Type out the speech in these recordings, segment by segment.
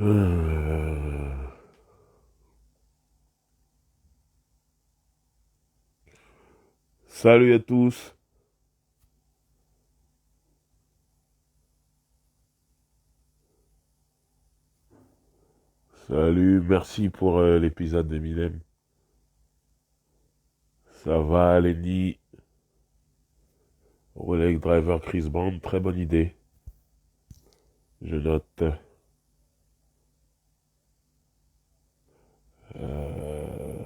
Euh, Salut à tous. Salut, merci pour l'épisode d'Eminem. Ça va, Lenny, Rolex Driver Chris Band, très bonne idée. Je note. Euh,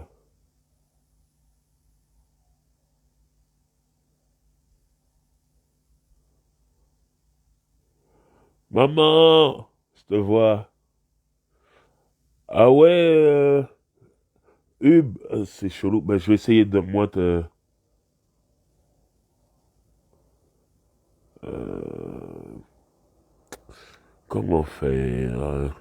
Maman, je te vois. Ah ouais, Hub, c'est chelou. Ben, je vais essayer de moi te. euh, Comment faire?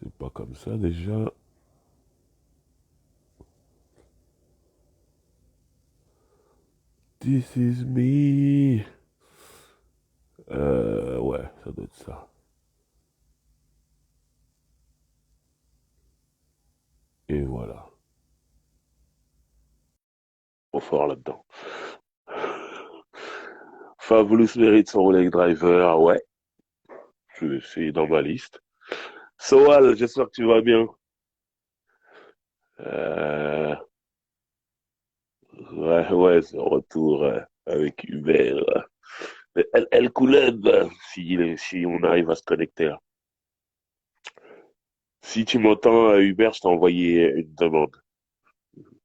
C'est pas comme ça déjà. This is me. Ouais, ça doit être ça. Et voilà. Trop fort là-dedans. Fabulous mérite son Rolex Driver, ouais. C'est dans ma liste. Soal, j'espère que tu vas bien. Euh, ouais, c'est retour avec Hubert. Elle Couleb, si on arrive à se connecter là. Si tu m'entends, Hubert, je t'ai envoyé une demande.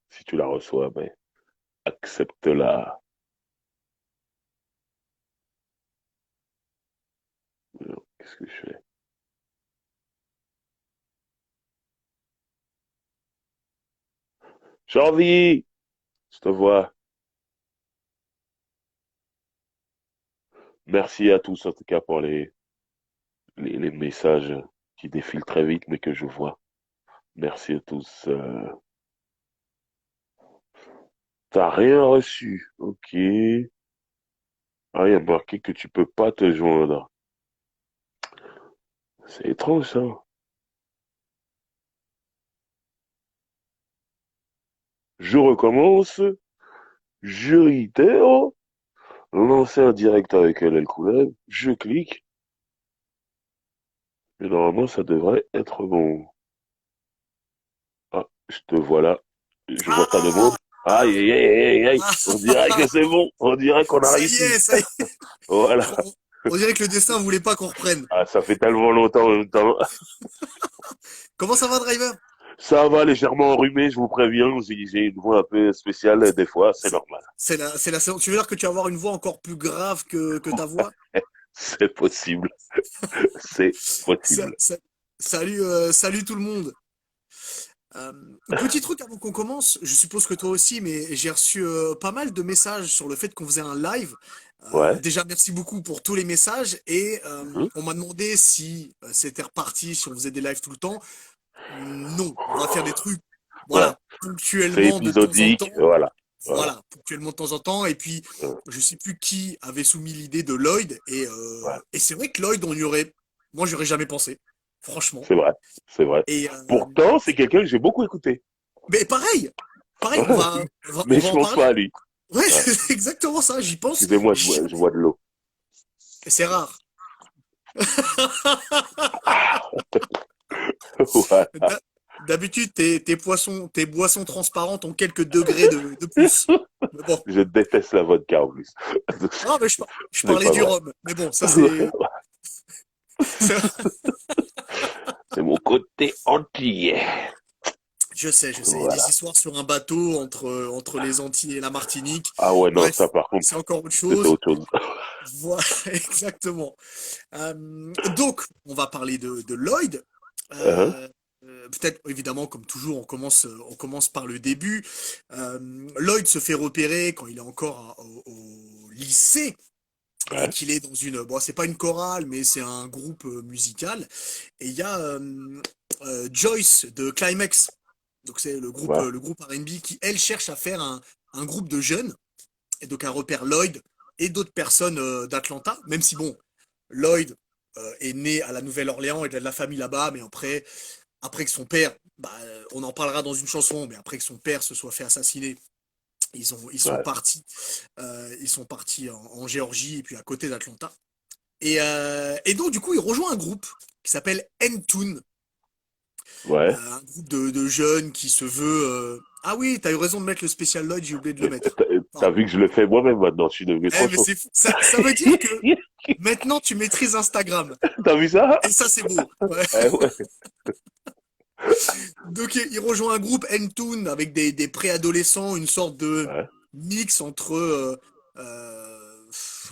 Si tu la reçois, ben, accepte-la. Qu'est-ce que je fais? Janvier, je te vois. Merci à tous, en tout cas, pour les messages qui défilent très vite, mais que je vois. Merci à tous. T'as rien reçu. Ok. Ah, il y a marqué que tu peux pas te joindre. C'est étrange, ça. Je recommence. Juritaire. Lancer un direct avec LL Cool. Je clique. Et normalement, ça devrait être bon. Ah, je te vois là. Je vois ta Ah, demande. Aïe, aïe, aïe, aïe, aïe. On dirait que ah, c'est bon. On dirait qu'on a ça y réussi. est, ça y est. Voilà. On dirait que le destin voulait pas qu'on reprenne. Ah, ça fait tellement longtemps en même temps. Comment ça va, Driver? Ça va légèrement enrhumé, je vous préviens. J'ai une voix un peu spéciale des fois, c'est C'est normal. c'est la saison. Tu veux dire que tu vas avoir une voix encore plus grave que ta voix? C'est possible. C'est Ça- possible. ça- Salut, salut tout le monde. Euh, Petit truc avant qu'on commence, je suppose que toi aussi, mais j'ai reçu pas mal de messages sur le fait qu'on faisait un live. Ouais. Déjà, merci beaucoup pour tous les messages et Mhm. on m'a demandé si c'était reparti, si on faisait des lives tout le temps. Non, on va faire des trucs, Ouais. voilà, C'est ponctuellement de temps en épisodique. temps. Voilà. Voilà. Voilà, ponctuellement de temps en temps. Et puis, Ouais. je sais plus qui avait soumis l'idée de Lloyd. Ouais. Et c'est vrai que Lloyd, moi, j'aurais jamais pensé, franchement. C'est vrai. C'est vrai. Et Pourtant, c'est quelqu'un que j'ai beaucoup écouté. mais pareil, pareil, Ouais. on Mais va je en pense parler. pas à lui. Ouais, Ouais. c'est exactement ça. J'y pense Excusez-moi, je jamais. bois de l'eau. C'est rare. Voilà. D'ha- D'habitude, tes boissons transparentes ont quelques degrés de plus. Mais bon. Je déteste la vodka en plus. Ah, mais je C'est parlais pas du vrai. rhum. Mais bon, ça c'est. C'est mon côté antillais. Je sais. Il y a des Voilà. histoires sur un bateau entre les Antilles et la Martinique. Ah ouais, non, ça Bref, par contre, c'est encore autre c'était chose. autre chose. Voilà, exactement. Donc, on va parler de Lloyd. Hein. Euh, Peut-être, évidemment, comme toujours, on commence par le début. Lloyd se fait repérer quand il est encore au lycée et Ouais. qu'il est dans une, bon, c'est pas une chorale, mais c'est un groupe musical. Et il y a Joyce de Climax, donc c'est Ouais. le groupe R&B qui, elle, cherche à faire un groupe de jeunes. Et donc, elle repère Lloyd et d'autres personnes d'Atlanta, même si, bon, Lloyd, est né à la Nouvelle-Orléans et il a de la famille là-bas, mais après que son père, bah, on en parlera dans une chanson, mais après que son père se soit fait assassiner, Ouais. ils sont partis en Géorgie et puis à côté d'Atlanta. Et donc, du coup, il rejoint un groupe qui s'appelle N-Tune, Ouais. un groupe de jeunes qui se veut. Ah oui, t'as eu raison de mettre le spécial Lloyd, j'ai oublié de le Mais mettre. t'as Pardon. vu que je le fais moi-même maintenant, je suis devenu trop Mais chaud. c'est fou. Ça veut dire que maintenant tu maîtrises Instagram. T'as vu ça? Et ça, c'est beau. Ouais. Eh ouais. Donc, il rejoint un groupe N-Tune avec des préadolescents, une sorte de Ouais. mix entre.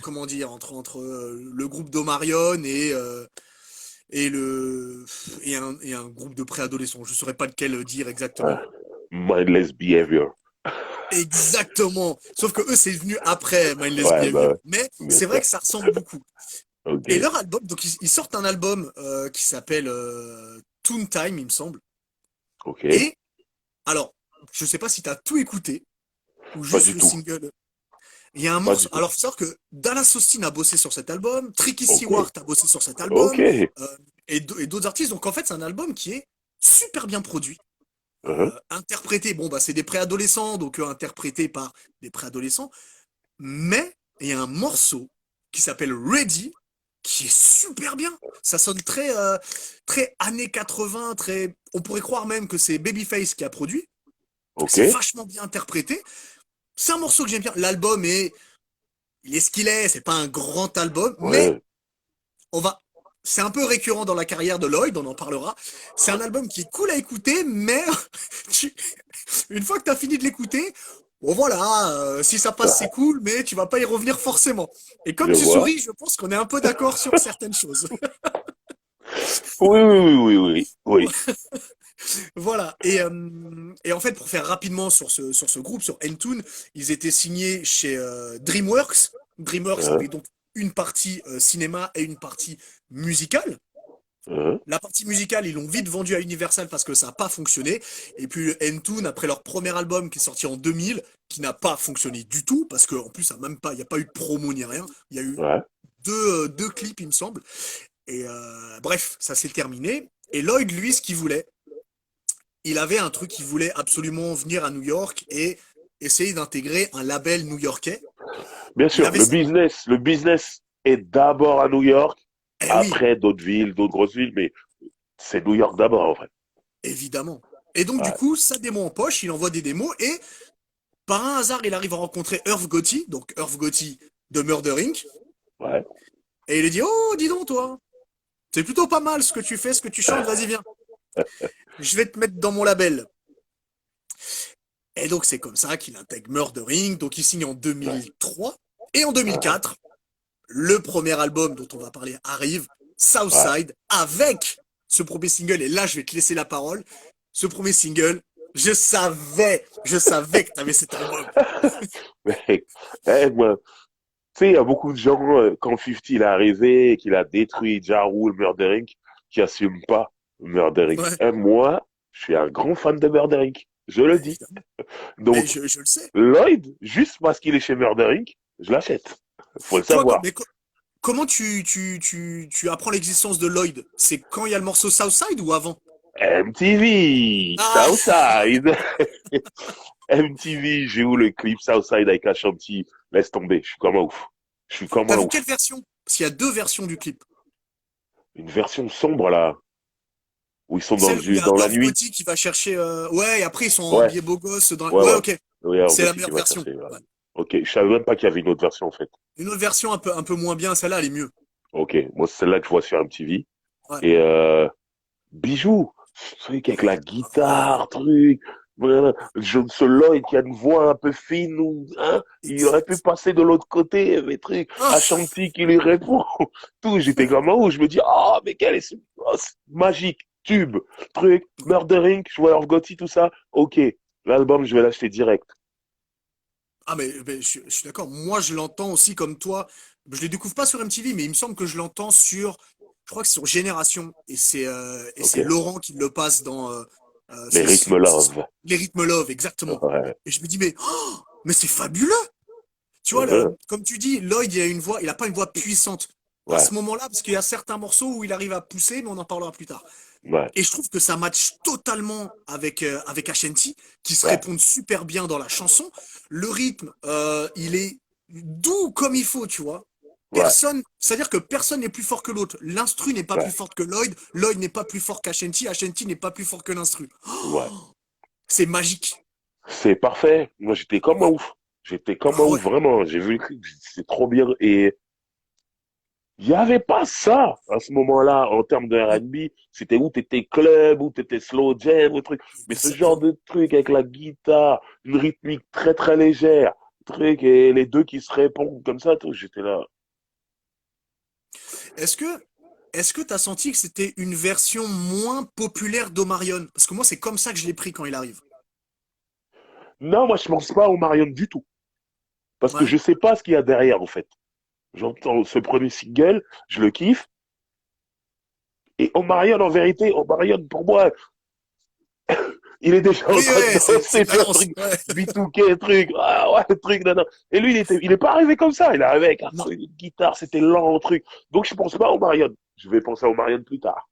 Comment dire, entre le groupe d'Omarion et un groupe de préadolescents. Je ne saurais pas lequel dire Ouais. exactement. Mindless behavior. Exactement. Sauf que eux, c'est venu après Mindless Ouais, bah Behavior. ouais, Mais bien c'est vrai sûr. que ça ressemble beaucoup. Et Ok. leur album, donc ils sortent un album qui s'appelle Toon Time, il me semble. Ok. Et alors, je sais pas si tu as tout écouté ou Pas juste du le tout. single. Il y a un Pas morceau. du tout. Alors, faut savoir que Dallas Austin a bossé sur cet album, Tricky Ok. Stewart a bossé sur cet Ok. album, et d'autres artistes. Donc, en fait, c'est un album qui est super bien produit. Uh-huh. Interprété, bon, bah, c'est des préadolescents, donc interprété par des préadolescents. Mais il y a un morceau qui s'appelle Ready, qui est super bien. Ça sonne très années 80, très. On pourrait croire même que c'est Babyface qui a produit. Ok. C'est vachement bien interprété. C'est un morceau que j'aime bien. L'album il est ce qu'il est. C'est pas un grand album, mais Ouais. on va. C'est un peu récurrent dans la carrière de Lloyd, on en parlera. C'est un album qui est cool à écouter, mais tu- une fois que tu as fini de l'écouter, bon voilà, si ça passe c'est cool, mais tu vas pas y revenir forcément. Et comme Je tu vois. souris, je pense qu'on est un peu d'accord sur certaines choses. Oui, oui, oui, oui, oui. Oui. Voilà. Et en fait, pour faire rapidement sur ce groupe, sur N-Tune, ils étaient signés chez DreamWorks. DreamWorks Uh-huh. avait donc une partie cinéma et une partie musicale. Uh-huh. La partie musicale, ils l'ont vite vendue à Universal parce que ça n'a pas fonctionné. Et puis N-Tune, après leur premier album qui est sorti en 2000, qui n'a pas fonctionné du tout, parce qu'en plus, il n'y a pas eu de promo ni rien. Il y a eu Ouais. deux clips, il me semble. Et bref, ça s'est terminé. Et Lloyd, lui, ce qu'il voulait, il avait un truc, il voulait absolument venir à New York et essayer d'intégrer un label new-yorkais. Bien Il sûr, avait ça. le business est d'abord à New York, Eh oui, après d'autres villes, d'autres grosses villes, mais c'est New York d'abord, en fait. évidemment. Et donc, du Ouais. coup, sa démo en poche, il envoie des démos et par un hasard, il arrive à rencontrer Irv Gotti, donc Irv Gotti de Murder Inc. Ouais. Et il lui dit: Oh, dis donc, toi, c'est plutôt pas mal ce que tu fais, ce que tu chantes, vas-y, viens. Je vais te mettre dans mon label. Et donc, c'est comme ça qu'il intègre Murder Inc. Donc, il signe en Ouais. 2003. Et en Ouais. 2004, le premier album dont on va parler arrive, Ouais. Southside, avec ce premier single. Et là, je vais te laisser la parole. Ce premier single, je savais que tu avais cet album. Mais, moi, tu sais, il y a beaucoup de gens, quand 50 il est arrivé et qu'il a détruit Ja Rule, Murder Inc., qui assument pas Murder Inc. Ouais, Et moi, je suis un grand fan de Murder Inc. Je le bah, dis. évidemment. Mais Donc, je le sais. Lloyd, juste parce qu'il est chez Murder Inc., je l'achète. Faut le Toi, savoir. mais comment tu apprends l'existence de Lloyd? C'est quand il y a le morceau Southside ou avant? MTV, Ah, Southside. MTV, j'ai eu le clip Southside avec Ashanti. Laisse tomber, je suis comme un ouf. Je suis comme t'as un vu quelle ouf. version? Parce qu'il y a deux versions du clip. Une version sombre, là, où ils sont Celle où il y a dans la Irv nuit. Gotti qui va chercher. Ouais, et après ils sont Ouais, habillés beau gosse. ouais, Ouais, ouais. ok. Oui, alors, C'est la Gotti meilleure qui va version. chercher. Voilà. Ouais. Ok, je savais même pas qu'il y avait une autre version, en fait. Une autre version un peu moins bien, celle-là, elle est mieux. Ok, moi, c'est celle-là que je vois sur MTV. Ouais. Et Bijou, truc avec la Ouais. guitare, truc. Voilà. Ce Lloyd qui a une voix un peu fine, ou, hein, il aurait pu Exact. passer de l'autre côté, mais truc. Ah, Ashanti qui lui répond. Tout, j'étais comme un ouf, je me dis, ah, mais quel est c'est magique, tube, truc, Murder Inc., je vois Irv Gotti, tout ça. Ok, l'album, je vais l'acheter direct. mais je suis d'accord. Moi, je l'entends aussi comme toi. Je le découvre pas sur MTV, mais il me semble que je l'entends je crois que c'est sur Génération. Et Ok, c'est Laurent qui le passe dans les rythmes love. Les rythmes love, exactement. Ouais. Et je me dis, mais c'est fabuleux! Tu vois, Uh-huh. comme tu dis, Lloyd, il a pas une voix puissante. à Ouais, ce moment-là, parce qu'il y a certains morceaux où il arrive à pousser, mais on en parlera plus tard. ouais, Et je trouve que ça match totalement avec Ashanti, qui se ouais, répondent super bien dans la chanson. Le rythme, il est doux comme il faut, tu vois. ouais, C'est-à-dire que personne n'est plus fort que l'autre. L'instru n'est pas plus ouais, forte que Lloyd, Lloyd n'est pas plus fort qu'Ashanti, Ashanti n'est pas plus fort que l'instru. ouais. C'est magique. C'est parfait. Moi, j'étais comme un Ouais. ouf. J'étais comme un Ah ouais. ouf, vraiment. J'ai vu le clip, c'est trop bien. Et il n'y avait pas ça à ce moment-là en termes de Mm. R&B. C'était où t'étais club, où t'étais slow jam, ou truc. Mais ce genre Exactement. de truc avec la guitare, une rythmique très très légère, truc et les deux qui se répondent comme ça, tout, j'étais là. Est-ce que est-ce que t'as senti que c'était une version moins populaire d'Omarion? Parce que moi, c'est comme ça que je l'ai pris quand il arrive. Non, moi je pense pas au Marion du tout, parce que Ouais. je sais pas ce qu'il y a derrière en fait. J'entends ce premier single, je le kiffe. Et Omarion, en vérité, Omarion, pour moi, il est déjà en Oui, train de ouais, c'est danser, une tu vois, balance. truc, Ouais. B2K, truc, ah ouais, truc, nan, nan. Et lui, il est pas arrivé comme ça, il est arrivé avec un Non. truc, une guitare, c'était lent, truc. Donc, je pense pas au Marion. Je vais penser au Marion plus tard.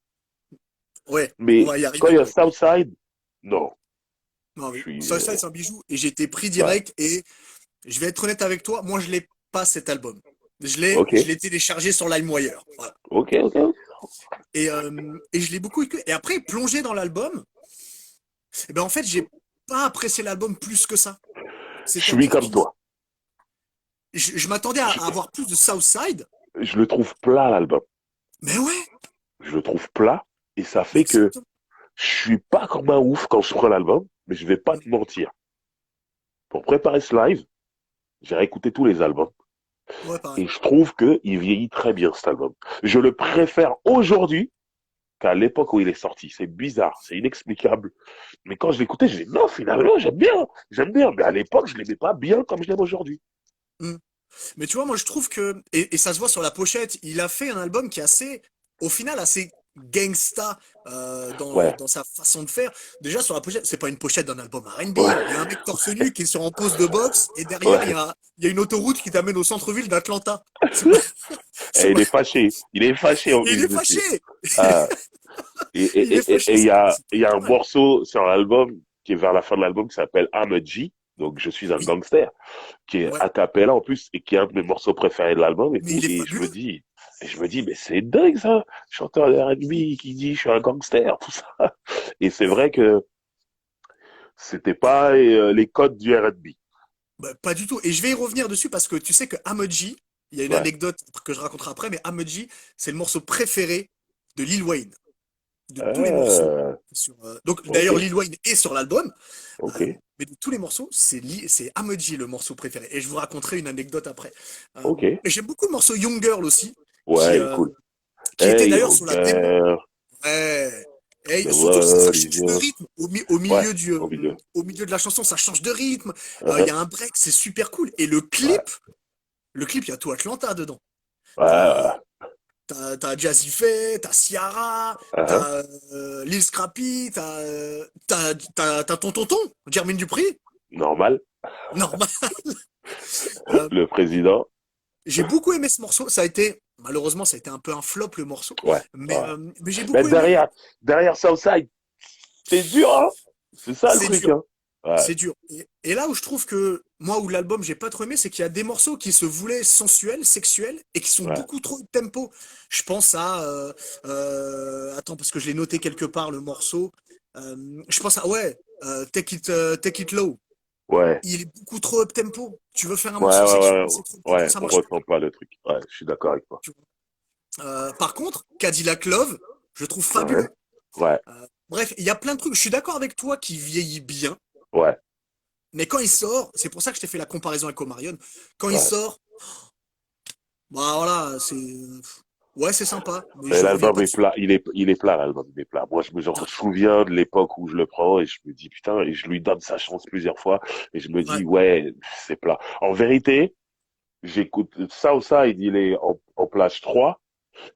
Ouais, on Mais va y quand il arriver, y a ouais. Southside, non. Non, Je oui. suis, Southside, c'est un bijou et j'ai été pris ouais. direct et je vais être honnête avec toi, moi je l'ai pas cet album. Ok, Je l'ai téléchargé sur LimeWire. Voilà. ok, ok, ok. Et je l'ai beaucoup écouté. Et après, plongé dans l'album, eh ben en fait, j'ai pas apprécié l'album plus que ça. Je suis C'est-à-dire que comme toi. je m'attendais à Je, avoir plus de Southside, je le trouve plat, l'album. mais ouais, Je le trouve plat, et ça mais fait que exactement. je suis pas comme un ouf quand je prends l'album, mais je vais pas te mentir. Pour préparer ce live, j'ai réécouté tous les albums. Ouais, pareil. Et je trouve qu'il vieillit très bien cet album. Je le préfère aujourd'hui qu'à l'époque où il est sorti. C'est bizarre, c'est inexplicable. Mais quand je l'écoutais, je dis non, finalement, j'aime bien. J'aime bien. Mais à l'époque, je l'aimais pas bien comme je l'aime aujourd'hui. Mm. Mais tu vois, moi je trouve que, et ça se voit sur la pochette, il a fait un album qui est assez, au final, assez gangsta Ouais, dans sa façon de faire. Déjà sur la pochette, c'est pas une pochette d'un album R&B. ouais, Il y a un mec torse nu qui est sur en pose de boxe et derrière ouais. il y a une autoroute qui t'amène au centre-ville d'Atlanta. C'est pas, c'est Et il pas- est fâché. Il est fâché en et il plus est dessus. fâché. Ah. Et Il est fâché, il y a, c'est il y a un normal. morceau sur l'album qui est vers la fin de l'album qui s'appelle I'm a G. Donc, je suis un Oui, gangster, qui est ouais. a cappella en plus, et qui est un de mes morceaux préférés de l'album et Mais tout. il est fabuleux. Et je me dis, mais c'est dingue ça, chanteur de R&B qui dit je suis un gangster, tout ça. Et c'est vrai que c'était pas les codes du R&B. Bah, pas du tout. Et je vais y revenir dessus parce que tu sais que Amoji, il y a une Ouais. anecdote que je raconterai après, mais Amoji, c'est le morceau préféré de Lil Wayne, de tous les morceaux. Donc Ok, d'ailleurs, Lil Wayne est sur l'album, ok, mais de tous les morceaux, c'est Amoji le morceau préféré. Et je vous raconterai une anecdote après. ok. Et j'aime beaucoup le morceau Young Girl aussi, qui, Ouais, il est euh, cool. qui était Hey, d'ailleurs yo, sur la démo. girl, Ouais. Et the surtout, ça world is change de yours. rythme Ouais, au milieu. au milieu de la chanson, ça change de rythme. Il y Uh-huh. a un break, c'est super cool. Et Ouais, le clip, il y a tout Atlanta dedans. ouais, T'as, ouais. t'as Jazzy Faye, t'as Ciara, Uh-huh. t'as Lil Scrappy, t'as ton tonton, Jermaine Dupri. Normal. Normal. Euh, Le président. j'ai beaucoup aimé ce morceau. Malheureusement, ça a été un peu un flop le morceau, Ouais, ouais. mais j'ai Mais beaucoup aimé. derrière Southside, c'est dur, hein? C'est ça le C'est truc, dur. hein? Ouais, C'est dur. Et là où je trouve que moi où l'album j'ai pas trop aimé, c'est qu'il y a des morceaux qui se voulaient sensuels, sexuels et qui sont ouais. beaucoup trop de tempo. Je pense à attends parce que je l'ai noté quelque part le morceau. Je pense à ouais Take It Low. Ouais, Il est beaucoup trop up tempo. Tu veux faire un ouais, morceau sexuel, ouais, ouais, c'est trop up tempo, ouais, ça on marche pas. ressent pas le truc. Ouais, je suis d'accord avec toi. Tu vois. Par contre, Cadillac Love, je trouve Ouais, fabuleux. ouais, Bref, il y a plein de trucs. Je suis d'accord avec toi qui vieillit bien. ouais, Mais quand il sort, c'est pour ça que je t'ai fait la comparaison avec Omarion. Quand il ouais. sort, bah voilà, ouais, c'est sympa, mais Mais je reviens l'album pas est dessus. plat, il est plat, l'album, il est plat. Moi, je me genre, Ah, souviens de l'époque où je le prends et je me dis, putain, et je lui donne sa chance plusieurs fois et je me ouais, dis, ouais, c'est plat. En vérité, j'écoute Southside, il est en plage 3.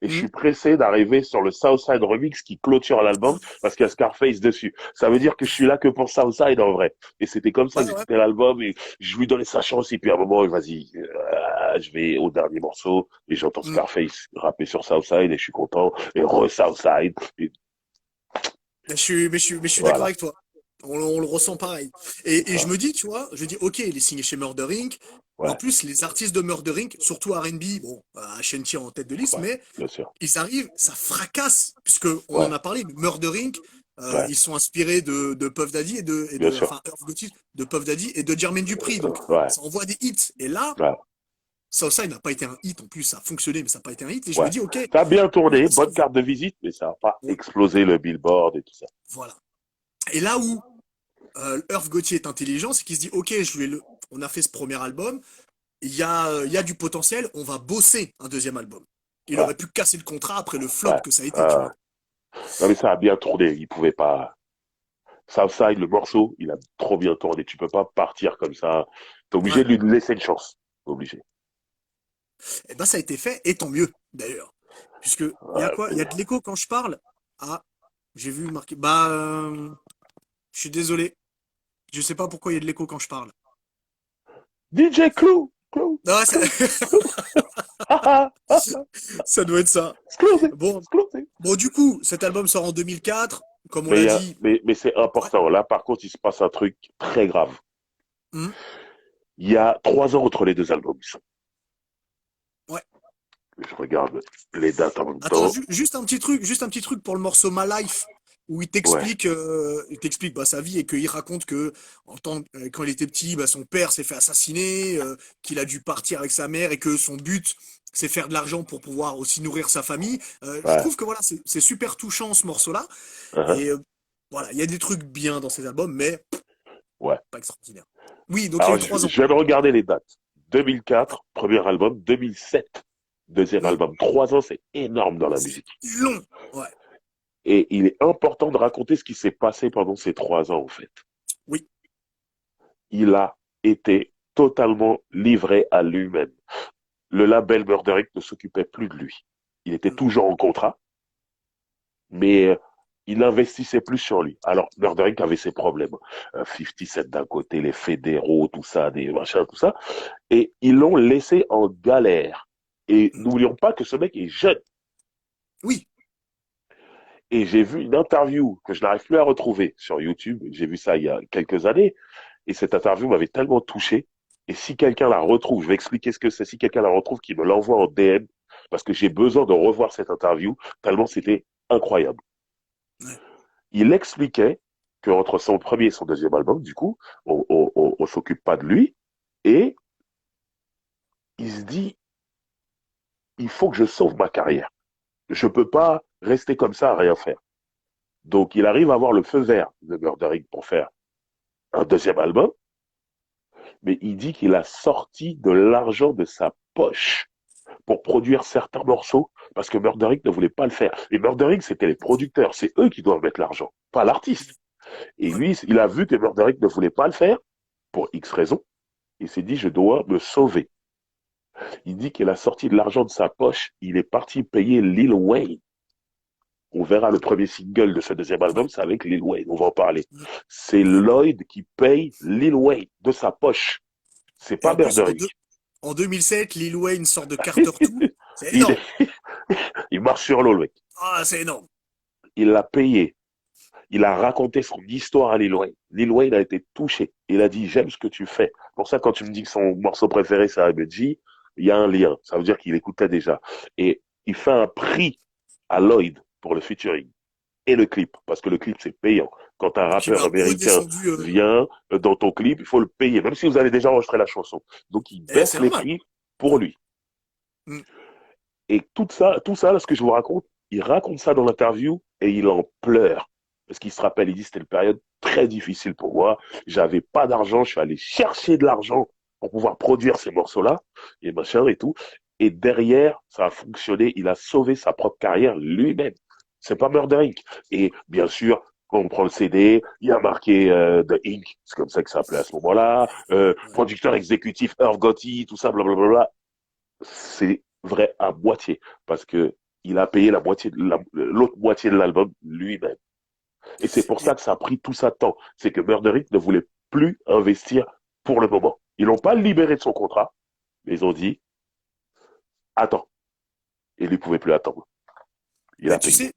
Et je Hmm. suis pressé d'arriver sur le Southside Remix qui clôture l'album parce qu'il y a Scarface dessus. Ça veut dire que je suis là que pour Southside en vrai. Et c'était comme ça Ouais, que ouais. j'écoutais l'album et je lui donnais sa chance. Et puis à un moment, vas-y, je vais au dernier morceau et j'entends Hmm. Scarface rapper sur Southside et je suis content. Et re-Southside. Et Mais je suis d'accord voilà. avec toi. On le ressent pareil. Et je me dis, tu vois, je dis, ok, il est signé chez Murder Inc. En Ouais, plus, les artistes de Murder Inc., surtout R&B, bon, Ashanti en tête de liste, ouais, mais bien sûr. ils arrivent, ça fracasse, puisque on en Ouais, a parlé, mais Murder Inc., ouais, ils sont inspirés de Puff Daddy bien sûr. enfin, Irv Gotti, de Puff Daddy et de Jermaine Dupri, donc Ouais, ça envoie des hits. Et là, ouais, Southside n'a pas été un hit, en plus, ça a fonctionné, mais ça n'a pas été un hit. Et je me ouais. dis, ok, Ça a bien tourné, là, bonne carte de visite, mais ça n'a pas ouais, explosé le billboard et tout ça. voilà. Et là où Irv Gotti est intelligent, c'est qu'il se dit, ok, on a fait ce premier album, il y a du potentiel, on va bosser un deuxième album. Il Ouais, aurait pu casser le contrat après le flop ouais. que ça a été, tu vois. Non mais ça a bien tourné, il pouvait pas. Southside, le morceau, il a trop bien tourné. Tu peux pas partir comme ça. T'es obligé Ouais. de lui laisser une chance. Obligé. Et ben ça a été fait, et tant mieux, d'ailleurs. Puisque il y a quoi? Il y a de l'écho quand je parle. Ah, j'ai vu marqué. Je suis désolé. Je sais pas pourquoi il y a de l'écho quand je parle. DJ Clou, Clou, Non, Clou, Clou. Ah, ah, ah, ah. ça doit être ça. Exclusé, Bon, exclusé. bon, du coup, cet album sort en 2004. Comme on Mais, l'a dit. mais c'est Ouais. important. Là, par contre, il se passe un truc très grave. Hmm, Il y a 3 ans entre les deux albums. ouais. Je regarde les dates en même Attends, temps. juste un petit truc pour le morceau My Life, où Ouais, il t'explique sa vie et qu'il raconte que quand il était petit, son père s'est fait assassiner, qu'il a dû partir avec sa mère et que son but c'est faire de l'argent pour pouvoir aussi nourrir sa famille. Je ouais, trouve que voilà, c'est super touchant ce morceau-là. uh-huh, Et voilà, il y a des trucs bien dans ces albums, mais ouais. pas extraordinaire. Oui, donc il y a Alors, eu 3 ans. je viens de regarder les dates. 2004, premier album. 2007, deuxième Hmm. album. 3 ans, c'est énorme dans la C'est musique. long. Ouais. Et il est important de raconter ce qui s'est passé pendant ces 3 ans, en fait. Oui. Il a été totalement livré à lui-même. Le label Murderick ne s'occupait plus de lui. Il était Hmm. toujours en contrat, mais il investissait plus sur lui. Alors, Murderick avait ses problèmes. 50 Cent d'un côté, les fédéraux, tout ça, des machins, tout ça. Et ils l'ont laissé en galère. Et Hmm. n'oublions pas que ce mec est jeune. Oui. Et j'ai vu une interview que je n'arrive plus à retrouver sur YouTube. J'ai vu ça il y a quelques années. Et cette interview m'avait tellement touché. Et si quelqu'un la retrouve, je vais expliquer ce que c'est. Si quelqu'un la retrouve, qu'il me l'envoie en DM, parce que j'ai besoin de revoir cette interview, tellement c'était incroyable. Ouais. Il expliquait qu'entre son premier et son deuxième album, du coup, on s'occupe pas de lui. Et il se dit, il faut que je sauve ma carrière. Je peux pas rester comme ça à rien faire. Donc, il arrive à avoir le feu vert de Murdering pour faire un deuxième album, mais il dit qu'il a sorti de l'argent de sa poche pour produire certains morceaux parce que Murderick ne voulait pas le faire. Et Murderick, c'était les producteurs, c'est eux qui doivent mettre l'argent, pas l'artiste. Et Ouais. lui, il a vu que Murderick ne voulait pas le faire pour X raisons. Il s'est dit, je dois me sauver. Il dit qu'il a sorti de l'argent de sa poche. Il est parti payer Lil Wayne. On verra le premier single de ce deuxième album, Ouais. c'est avec Lil Wayne. On va en parler. Hmm. C'est Ouais. Lloyd qui paye Lil Wayne de sa poche. C'est Et pas en plus, Murderick. en 2007, Lil Wayne sort de Carter 2. C'est il, énorme. il marche sur l'eau, le mec. Ah, c'est énorme. Il l'a payé. Il a raconté son histoire à Lil Wayne. Lil Wayne a été touché. Il a dit, j'aime ce que tu fais. Pour ça, quand tu me dis que son morceau préféré, c'est R&B, il y a un lien. Ça veut dire qu'il écoutait déjà. Et il fait un prix à Lloyd pour le featuring et le clip. Parce que le clip, c'est payant. Quand un Qui m'a rappeur américain redescendu. vient dans ton clip, il faut le payer, même si vous avez déjà enregistré la chanson. Donc, il C'est baisse les normal. prix pour lui. Hmm. Et tout ça, là, ce que je vous raconte, il raconte ça dans l'interview et il en pleure. Parce qu'il se rappelle, il dit, c'était une période très difficile pour moi. J'avais pas d'argent, je suis allé chercher de l'argent pour pouvoir produire ces morceaux-là, et machin et tout. Et derrière, ça a fonctionné. Il a sauvé sa propre carrière lui-même. C'est pas Murder Inc. Et bien sûr, quand on prend le CD, il y a marqué The Inc. C'est comme ça que ça s'appelait à ce moment-là. Ouais. Producteur exécutif Irv Gotti, tout ça, blablabla. C'est vrai à moitié. Parce que il a payé l'autre moitié de l'album lui-même. Et c'est pour Et ça que ça a pris tout ça de temps. C'est que Murder ne voulait plus investir pour le moment. Ils l'ont pas libéré de son contrat, mais ils ont dit, attends. Et lui pouvait plus attendre. Il ben, a payé.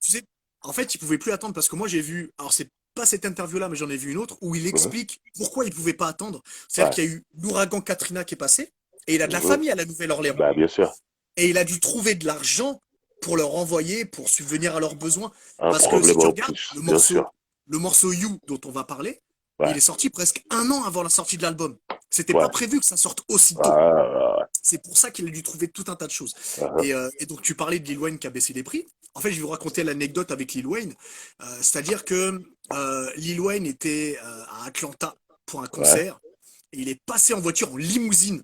en fait, il pouvait plus attendre parce que moi j'ai vu, alors c'est pas cette interview-là, mais j'en ai vu une autre où il Mhm. explique pourquoi il pouvait pas attendre. C'est-à-dire Ouais. qu'il y a eu l'ouragan Katrina qui est passé et il a de la Mhm. famille à la Nouvelle-Orléans Bah, bien sûr. et il a dû trouver de l'argent pour leur envoyer, pour subvenir à leurs besoins. Un Parce que si problème tu en regardes plus, bien sûr. le morceau You dont on va parler, il Ouais. est sorti presque un an avant la sortie de l'album. C'était pas Ouais. prévu que ça sorte aussitôt. Ah, C'est pour ça qu'il a dû trouver tout un tas de choses. ah, Et donc, tu parlais de Lil Wayne qui a baissé les prix. En fait, je vais vous raconter l'anecdote avec Lil Wayne. C'est-à-dire que Lil Wayne était à Atlanta pour un ouais. concert et il est passé en voiture en limousine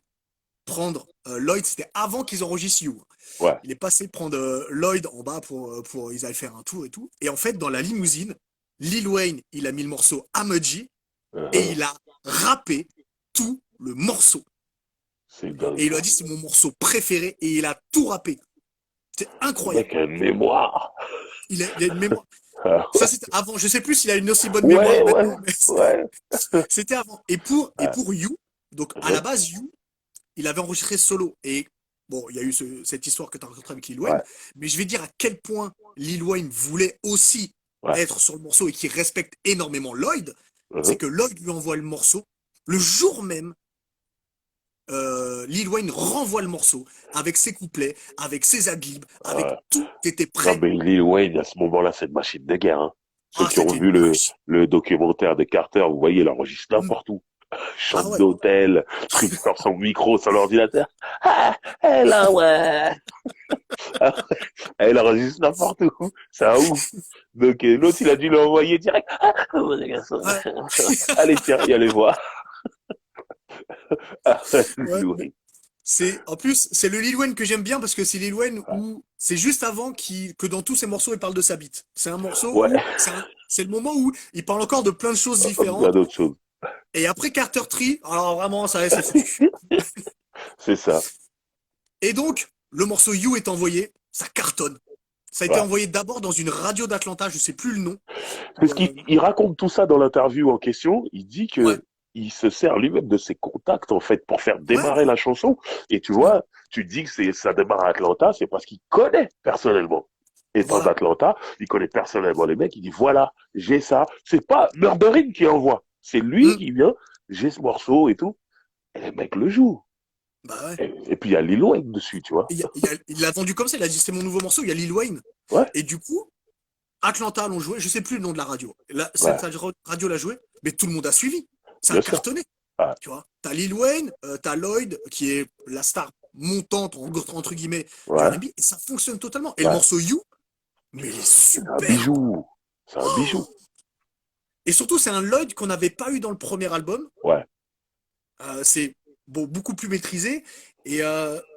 prendre Lloyd. C'était avant qu'ils enregistrent You. Ouais. Il est passé prendre Lloyd en bas pour ils allaient faire un tour et tout. Et en fait, dans la limousine, Lil Wayne, il a mis le morceau Ameji et Mhm. il a rappé tout le morceau. C'est Et dingue, il lui a ça. dit c'est mon morceau préféré et il a tout rappé. C'est Le mec incroyable. a une mémoire. Il a une mémoire. Ah, Ça c'était avant. Je sais plus s'il a une aussi bonne ouais, mémoire ouais, maintenant, mais ouais. c'était avant. Et Ouais. pour You, donc à la Mhm. base You, il avait enregistré solo. Et bon, il y a eu cette histoire que tu as rencontrée avec Lil Wayne, Ouais. mais je vais dire à quel point Lil Wayne voulait aussi Ouais. être sur le morceau et qui respecte énormément Lloyd, c'est Mhm. que Lloyd lui envoie le morceau le jour même. Lil Wayne renvoie le morceau avec ses couplets, avec ses adlibs, avec Ouais. tout était Non, prêt. mais Lil Wayne, à ce moment-là, c'est une machine de guerre, hein. Ceux Ah, qui ont c'était vu une machine. le documentaire de Carter, vous voyez, il enregistre n'importe où. Ah Chambre ouais. d'hôtel, truc sur son micro, sur l'ordinateur. Ah, elle là, ouais. Elle enregistre n'importe où. C'est un ouf. Donc, l'autre, il a dû l'envoyer direct. Ah, les garçons. Ouais. Allez, tiens, y allez voir. Ah, Ouais. Lil Wayne. En plus, c'est le Lil Wayne que j'aime bien parce que c'est Lil Wayne Ouais. où c'est juste avant que dans tous ses morceaux, il parle de sa bite. C'est un morceau Ouais. où c'est le moment où il parle encore de plein de choses Plein différentes. d'autres choses. Et après Carter Tree, alors vraiment, ça c'est foutu. C'est ça. Et donc, le morceau You est envoyé, ça cartonne. Ça a été Ouais. envoyé d'abord dans une radio d'Atlanta, je sais plus le nom. Parce qu'il il raconte tout ça dans l'interview en question. Il dit Ouais, que il se sert lui-même de ses contacts, en fait, pour faire ouais, démarrer la chanson. Et tu mm, vois, tu dis que ça démarre à Atlanta, c'est parce qu'il connaît personnellement. Étant voilà. d'Atlanta, il connaît personnellement les mecs. Il dit, voilà, j'ai ça. C'est pas Murderine qui envoie. C'est lui Mm, qui vient, j'ai ce morceau et tout. Et les mecs le jouent. bah ouais. Et puis il y a Lil Wayne dessus, tu vois. Il l'a vendu comme ça, il a dit c'est mon nouveau morceau, il y a Lil Wayne. Ouais, Et du coup, Atlanta l'ont joué, je sais plus le nom de la radio. Cette ouais, radio l'a joué, mais tout le monde a suivi. Ça a bien sûr. cartonné, Ouais, tu vois. T'as Lil Wayne, t'as Lloyd, qui est la star montante, entre guillemets, du ouais, R&B, et ça fonctionne totalement. Et le ouais. morceau You, mais il est C'est un super. bijou. C'est un bijou. Et surtout, c'est un Lloyd qu'on n'avait pas eu dans le premier album. Ouais. C'est bon, beaucoup plus maîtrisé, et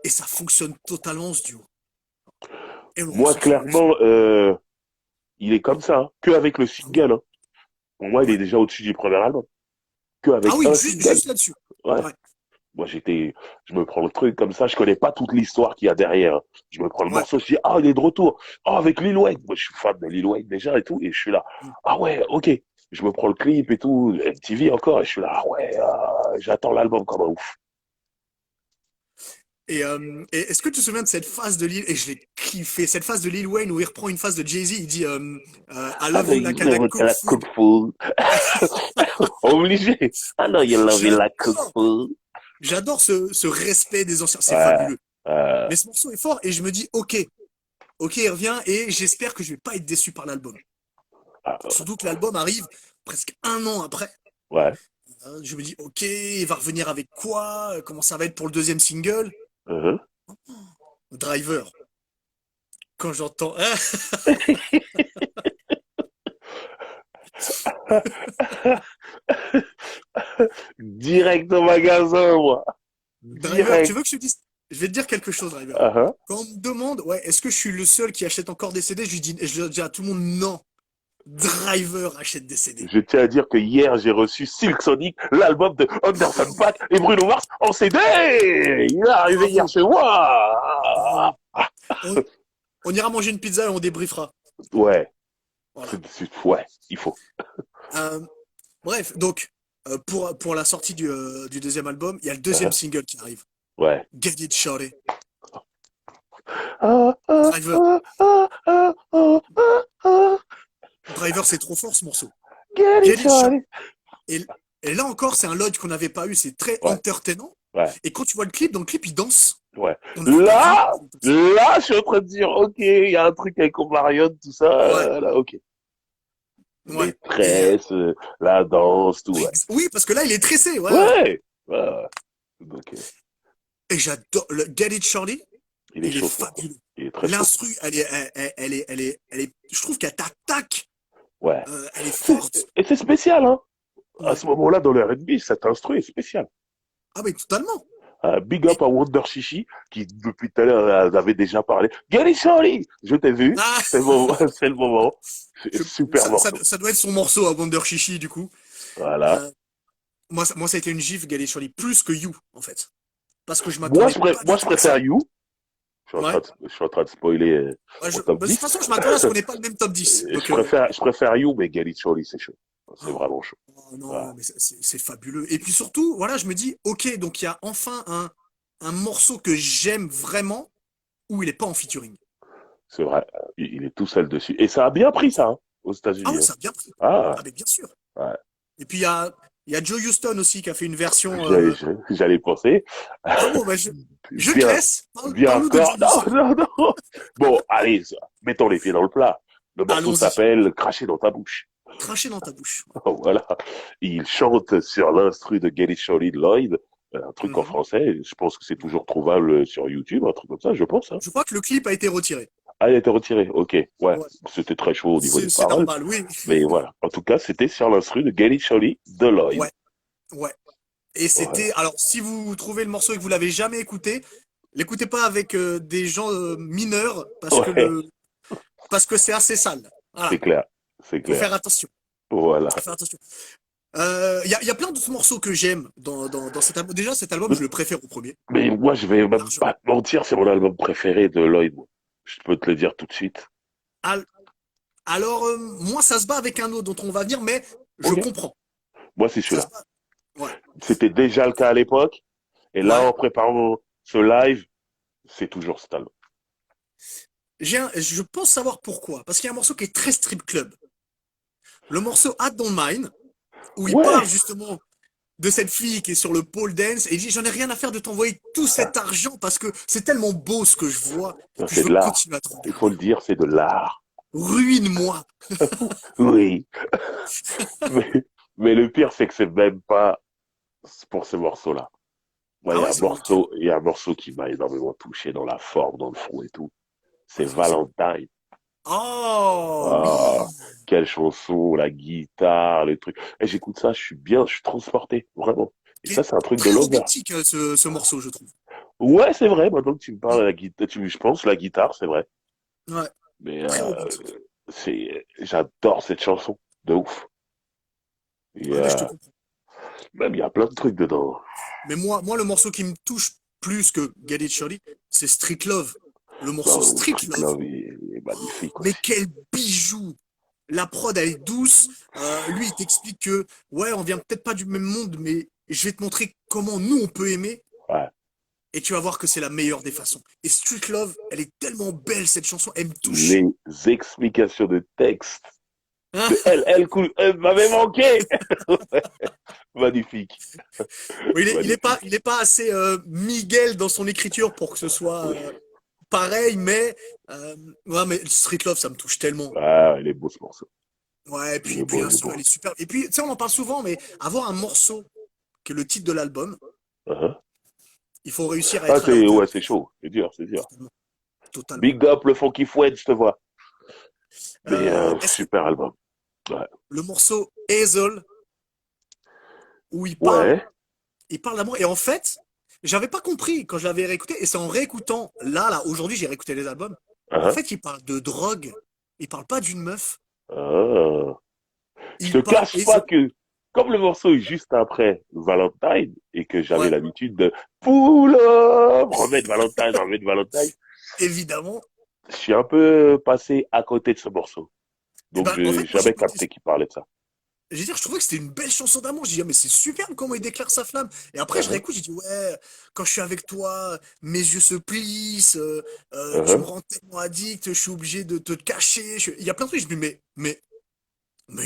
ça fonctionne totalement ce duo. Et le Moi, morceau fait le. clairement, il est comme ça, hein, que avec le Ah oui. single. Hein. Pour moi, il est Ouais. déjà au-dessus du premier album. Que Ah avec oui, un juste, single. juste là-dessus. Ouais. Ouais, Moi, je me prends le truc comme ça, je connais pas toute l'histoire qu'il y a derrière. Je me prends le ouais. morceau, je dis, ah, il est de retour. Ah, avec Lil Wayne. Moi, je suis fan de Lil Wayne déjà et tout, et je suis là. Ah ouais, ok. Je me prends le clip et tout, MTV encore, et je suis là, ah ouais, j'attends l'album comme un ouf. Et est-ce que tu te souviens de cette phase de Lil, et je l'ai kiffé, cette phase de Lil Wayne où il reprend une phase de Jay-Z, il dit I I love know you you like I like never cook like food. cook food. Obligé. I know you love it like cook J'adore, food. j'adore ce respect des anciens, c'est Ouais. fabuleux. Euh, Mais ce morceau est fort et je me dis ok, il revient et j'espère que je vais pas être déçu par l'album. Surtout que l'album arrive presque un an après. ouais. Je me dis ok, il va revenir avec quoi? Comment ça va être pour le deuxième single? Uh-huh. Driver. Quand j'entends Direct au magasin, moi. Driver, tu Direct. veux que je te dise? Je vais te dire quelque chose, Driver. Uh-huh. Quand on me demande, ouais, est-ce que je suis le seul qui achète encore des CD, je dis à tout le monde non. Driver achète des CD. Je tiens à dire que hier, j'ai reçu Silk Sonic, l'album de Anderson Paak et Bruno Mars en CD. Il est arrivé hier Bravo, chez moi. bravo. On- On ira manger une pizza et on débriefera. Ouais, Voilà. ouais, il faut. Euh, bref, donc, pour la sortie du deuxième album, il y a le deuxième Hein, single qui arrive. ouais. Get It Shorty. Ah, ah, Driver. ah, ah, ah, ah, ah, ah. Driver, c'est trop fort ce morceau. Get it, Get It Shorty. Charlie. Et, et là encore, c'est un Lloyd qu'on n'avait pas eu. C'est très Ouais, entertainant. ouais, Et quand tu vois le clip, dans le clip, il danse. ouais. On n'avait pas vu. Là, là, je suis en train de dire, ok, il y a un truc avec Omarion, tout ça, Ouais, là, ok. ouais. Les tresses, la danse, tout, ouais. Oui, parce que là, il est tressé. Ouais, ouais. Ouais, ouais. Donc, Et j'adore. Le Get It Shorty, il est il est chaud, ce morceau. fabuleux. Il est très chaud. L'instru, je trouve qu'elle t'attaque. Ouais. Elle est forte. Et c'est spécial, hein. À Ouais. ce moment-là, dans le R&B, cet instru est spécial. Ah, mais totalement. Big Et, up à Wonder Shishi, qui depuis tout à l'heure avait déjà parlé. Get it, Charlie! Je t'ai vu. ah, C'est le moment. C'est le moment. je- Super morceau. ça doit être son morceau à Wonder Chichi, du coup. Voilà. Euh, moi, ça a été une gifle, Get It Shorty, plus que You, en fait. Parce que je Moi, m'attendais pas moi, du je tout à préfère ça. You. Ouais. Je suis en train de spoiler Ouais, mon top de toute 10. façon, je m'attendais à ce qu'on n'ait pas le même top 10. Donc, Je préfère You, mais Get it, Charlie, c'est chaud. C'est oh, vraiment chaud. oh Voilà. non, mais c'est fabuleux. Et puis surtout, voilà, je me dis, ok, donc il y a enfin un morceau que j'aime vraiment où il est pas en featuring. C'est vrai. Il est tout seul dessus. Et ça a bien pris, ça, hein, aux Ah États-Unis, ouais, hein. ça a bien pris. Ah, Ah, mais bien sûr. ouais. Et puis il y a Joe Houston aussi qui a fait une version. J'allais penser. Ah bon, bah, je te Bien, laisse. bien Parle-nous de encore. Joe Non, Houston. non, non. Bon, allez, mettons les pieds dans le plat. Le morceau Allons-y. s'appelle Cracher dans ta bouche. Cracher dans ta bouche. Voilà. Il chante sur l'instru de Get It Shorty de Lloyd, un truc en Mhm. français. Je pense que c'est Ouais. toujours trouvable sur YouTube, un truc comme ça, je pense, hein. Je crois que le clip a été retiré. Ah, il a été retiré. Ok. Ouais. Ouais. C'était très chaud au niveau des C'est paroles. normal, oui. Mais voilà. En tout cas, c'était sur l'instru de Get It Shorty de Lloyd. Ouais, ouais. Et Voilà. c'était. Alors, si vous trouvez le morceau et que vous l'avez jamais écouté, l'écoutez pas avec des gens mineurs Ouais. parce que c'est assez sale. C'est Voilà. clair. C'est Faut clair. faire attention. Voilà. Faut faire attention. Il y a plein d'autres morceaux que j'aime dans cet album. Déjà, cet album, je le préfère au premier, Mais moi, je vais même largement. pas te mentir, c'est mon album préféré de Lloyd. Moi. Je peux te le dire tout de suite. Al- Alors, moi, ça se bat avec un autre dont on va venir, mais je Ok. comprends. Moi, c'est Ça se celui-là. bat. Ouais. C'était déjà le cas à l'époque. Et là, Ouais. en préparant ce live, c'est toujours cet album. Je pense savoir pourquoi. Parce qu'il y a un morceau qui est très strip club. Le morceau I Don't Mind, où il parle Ouais. justement de cette fille qui est sur le pole dance et il dit j'en ai rien à faire de t'envoyer tout Ah, cet argent parce que c'est tellement beau ce que je vois ça, que c'est je de veux l'art. continuer à te Il faut le regarder. dire, c'est de l'art. Ruine-moi. Oui. Mais, mais le pire, c'est que c'est même pas pour ce morceau-là. Moi, Ah ouais, c'est bon, lequel? il y a un morceau qui m'a énormément touché dans la forme, dans le fond et tout. C'est Ouais, vas-y. Valentine. Oh Ah, oui. quelle chanson, la guitare, le truc. Et j'écoute ça, je suis bien, je suis transporté, vraiment. Et Qui ça, est c'est un truc de très lover. romantique ce morceau, je trouve. Ouais, c'est vrai, maintenant que tu me parles Mm. de la guitare, je pense la guitare, c'est vrai. Ouais, Mais très romantique. j'adore cette chanson, de ouf. Et, Ouais, mais je te comprends. même, il y a plein de trucs dedans. Mais moi, le morceau qui me touche plus que Get It Shorty, c'est Street Love. Le morceau Non, Street Street Love. Love, il est magnifique Mais aussi. quel bijou! La prod, elle est douce. Lui, il t'explique que, ouais, on vient peut-être pas du même monde, mais je vais te montrer comment nous, on peut aimer. Ouais. Et tu vas voir que c'est la meilleure des façons. Et Street Love, elle est tellement belle, cette chanson. Elle me touche. Les explications de texte. Hein. Elle m'avait manqué. Magnifique. Bon, Magnifique. il est pas assez Miguel dans son écriture pour que ce soit Oui. pareil, mais, ouais, mais Street Love, ça me touche tellement. Ah, il est beau ce morceau. Ouais, et Il est puis beau, il est l'instru, beau. elle est super. Et puis, tu sais, on en parle souvent, mais avoir un morceau qui est le titre de l'album, Uh-huh. il faut réussir à Ah, être à la hauteur. ouais, c'est chaud. C'est dur, c'est dur. Totalement. Totalement. Big up le Funky Fouette, je te vois. Mais, Est-ce que super album. Ouais. le morceau Hazel, où Ouais. il parle d'amour, et en fait, j'avais pas compris quand je l'avais réécouté, et c'est en réécoutant, aujourd'hui, j'ai réécouté les albums. En Uh-huh. fait, il parle de drogue. Il parle pas d'une meuf. Ah. Je te Il parle cache pas Hazel. que, comme le morceau est juste après Valentine, et que j'avais Ouais, l'habitude de pull up, remettre Valentine, évidemment. je suis un peu passé à côté de ce morceau. Et Donc, ben, en j'ai fait, moi, j'ai jamais écouté capté qu'il parlait de ça. je veux dire, je trouvais que c'était une belle chanson d'amour. J'ai dit, ah, mais c'est superbe comment il déclare sa flamme. Et après, je Uh-huh, réécoute, j'ai dit, ouais, quand je suis avec toi, mes yeux se plissent, tu me uh-huh. rends tellement addict, je suis obligé de te cacher. Il y a plein de trucs. Je me dis, mais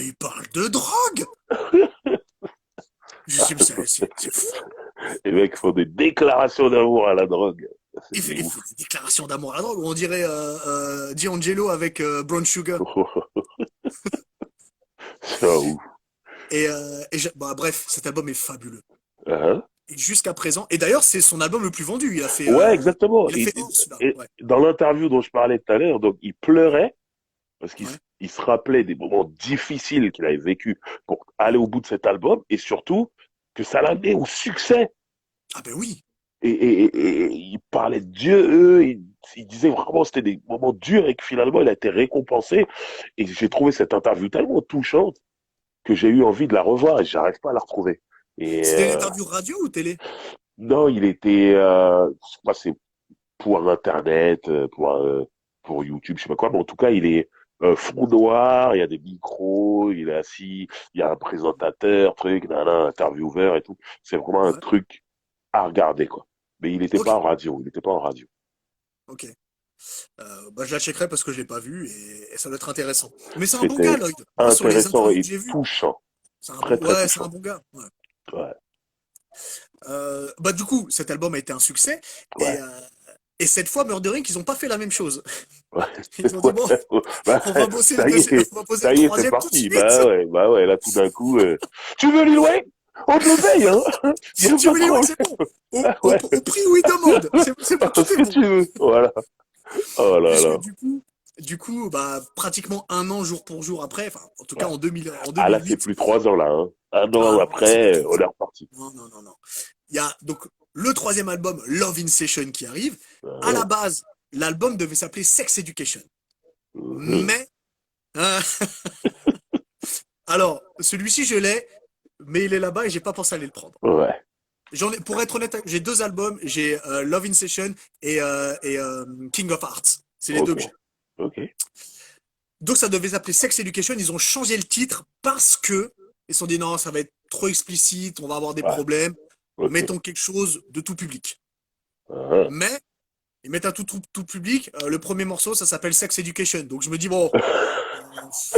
il parle de drogue! Je dis, mais c'est fou! Les mecs font des déclarations d'amour à la drogue. C'est des Il fait ouf. des déclarations d'amour à la drogue. On dirait D'Angelo avec Brown Sugar. C'est un ouf. Bah, bref, cet album est fabuleux. Uh-huh. Et jusqu'à présent, et d'ailleurs, c'est son album le plus vendu. Ouais, exactement. Il a fait or, celui-là. Et Ouais, dans l'interview dont je parlais tout à l'heure, donc il pleurait parce ouais. il se rappelait des moments difficiles qu'il avait vécu pour aller au bout de cet album et surtout que ça l'a amené au succès. Ah ben oui. Et il parlait de Dieu, il disait vraiment que c'était des moments durs et que finalement il a été récompensé. Et j'ai trouvé cette interview tellement touchante que j'ai eu envie de la revoir et j'arrive pas à la retrouver. Et C'était une interview radio ou télé? non, il était, je sais pas, c'est pour Internet, pour YouTube, je sais pas quoi, mais en tout cas, il est fond noir, il y a des micros, il est assis, il y a un présentateur, truc, nana, intervieweur et tout. C'est vraiment un Ouais. truc à regarder, quoi. Mais il n'était Ok, pas en radio, il n'était pas en radio. ok. Bah, je la checkerai parce que je l'ai pas vu et ça doit être intéressant. Mais c'est un bon gars, C'était Lloyd. Moi, sur les intéressant interviews que et j'ai vues, touchant, c'est un très bon, très ouais, c'est un touchant. bon gars. Ouais. Ouais, Bah, du coup, cet album a été un succès et, ouais, euh, et cette fois, Murder Inc, ils ont pas fait la même chose. ouais, Ils ont dit, ouais. bon, Bah, on va bosser le ça y deuxième, est, on va poser ça le y est, c'est troisième tout de parti. suite. Bah ouais, là tout d'un coup, tu veux Lil Wayne? On te le paye, hein? Y Si a tu pas de veux les ouais, problème. c'est bon. Ah ouais. Au prix où ils demandent. C'est bon, tout Ce est que bon. tu veux. Voilà. Oh là Puisque là. du coup, bah, pratiquement un an jour pour jour après, enfin, en tout cas Ouais. en Ah là, c'est 2008. plus 3 ans là. Hein. Un Ah an non, là, c'est plus après, on trois est ans. reparti. Non, non, non, non. Il y a donc le troisième album, Love in Session, qui arrive. À la Hein, base, l'album devait s'appeler Sex Education. hein. Mais, hein, alors, celui-ci, je l'ai, mais il est là-bas et j'ai pas pensé à aller le prendre. Ouais. Pour être honnête, j'ai deux albums. J'ai Love in Session et King of Hearts. C'est les deux Ok. que j'ai. Ok. Donc ça devait s'appeler Sex Education. Ils ont changé le titre parce que ils se sont dit non, ça va être trop explicite, on va avoir des Ouais. problèmes. Ok. Mettons quelque chose de tout public. Hein. Mais ils mettent un tout public. Le premier morceau, ça s'appelle Sex Education. Donc je me dis bon,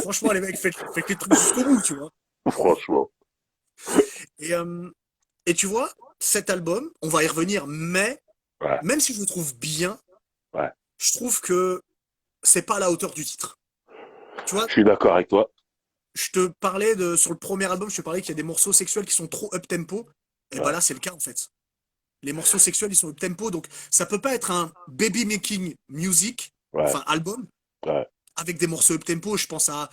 franchement les mecs, faites les trucs jusqu'au bout, tu vois. Franchement. Et, euh, et tu vois, cet album, on va y revenir, mais Ouais. même si je le trouve bien, Ouais. je trouve que c'est pas à la hauteur du titre. Tu vois, Je suis d'accord avec toi. je te parlais sur le premier album, je te parlais qu'il y a des morceaux sexuels qui sont trop up tempo. Et bah Ouais. là, c'est le cas en fait. Les morceaux sexuels, ils sont up tempo, donc ça peut pas être un baby making music, Ouais. enfin album, Ouais. avec des morceaux up tempo. Je pense à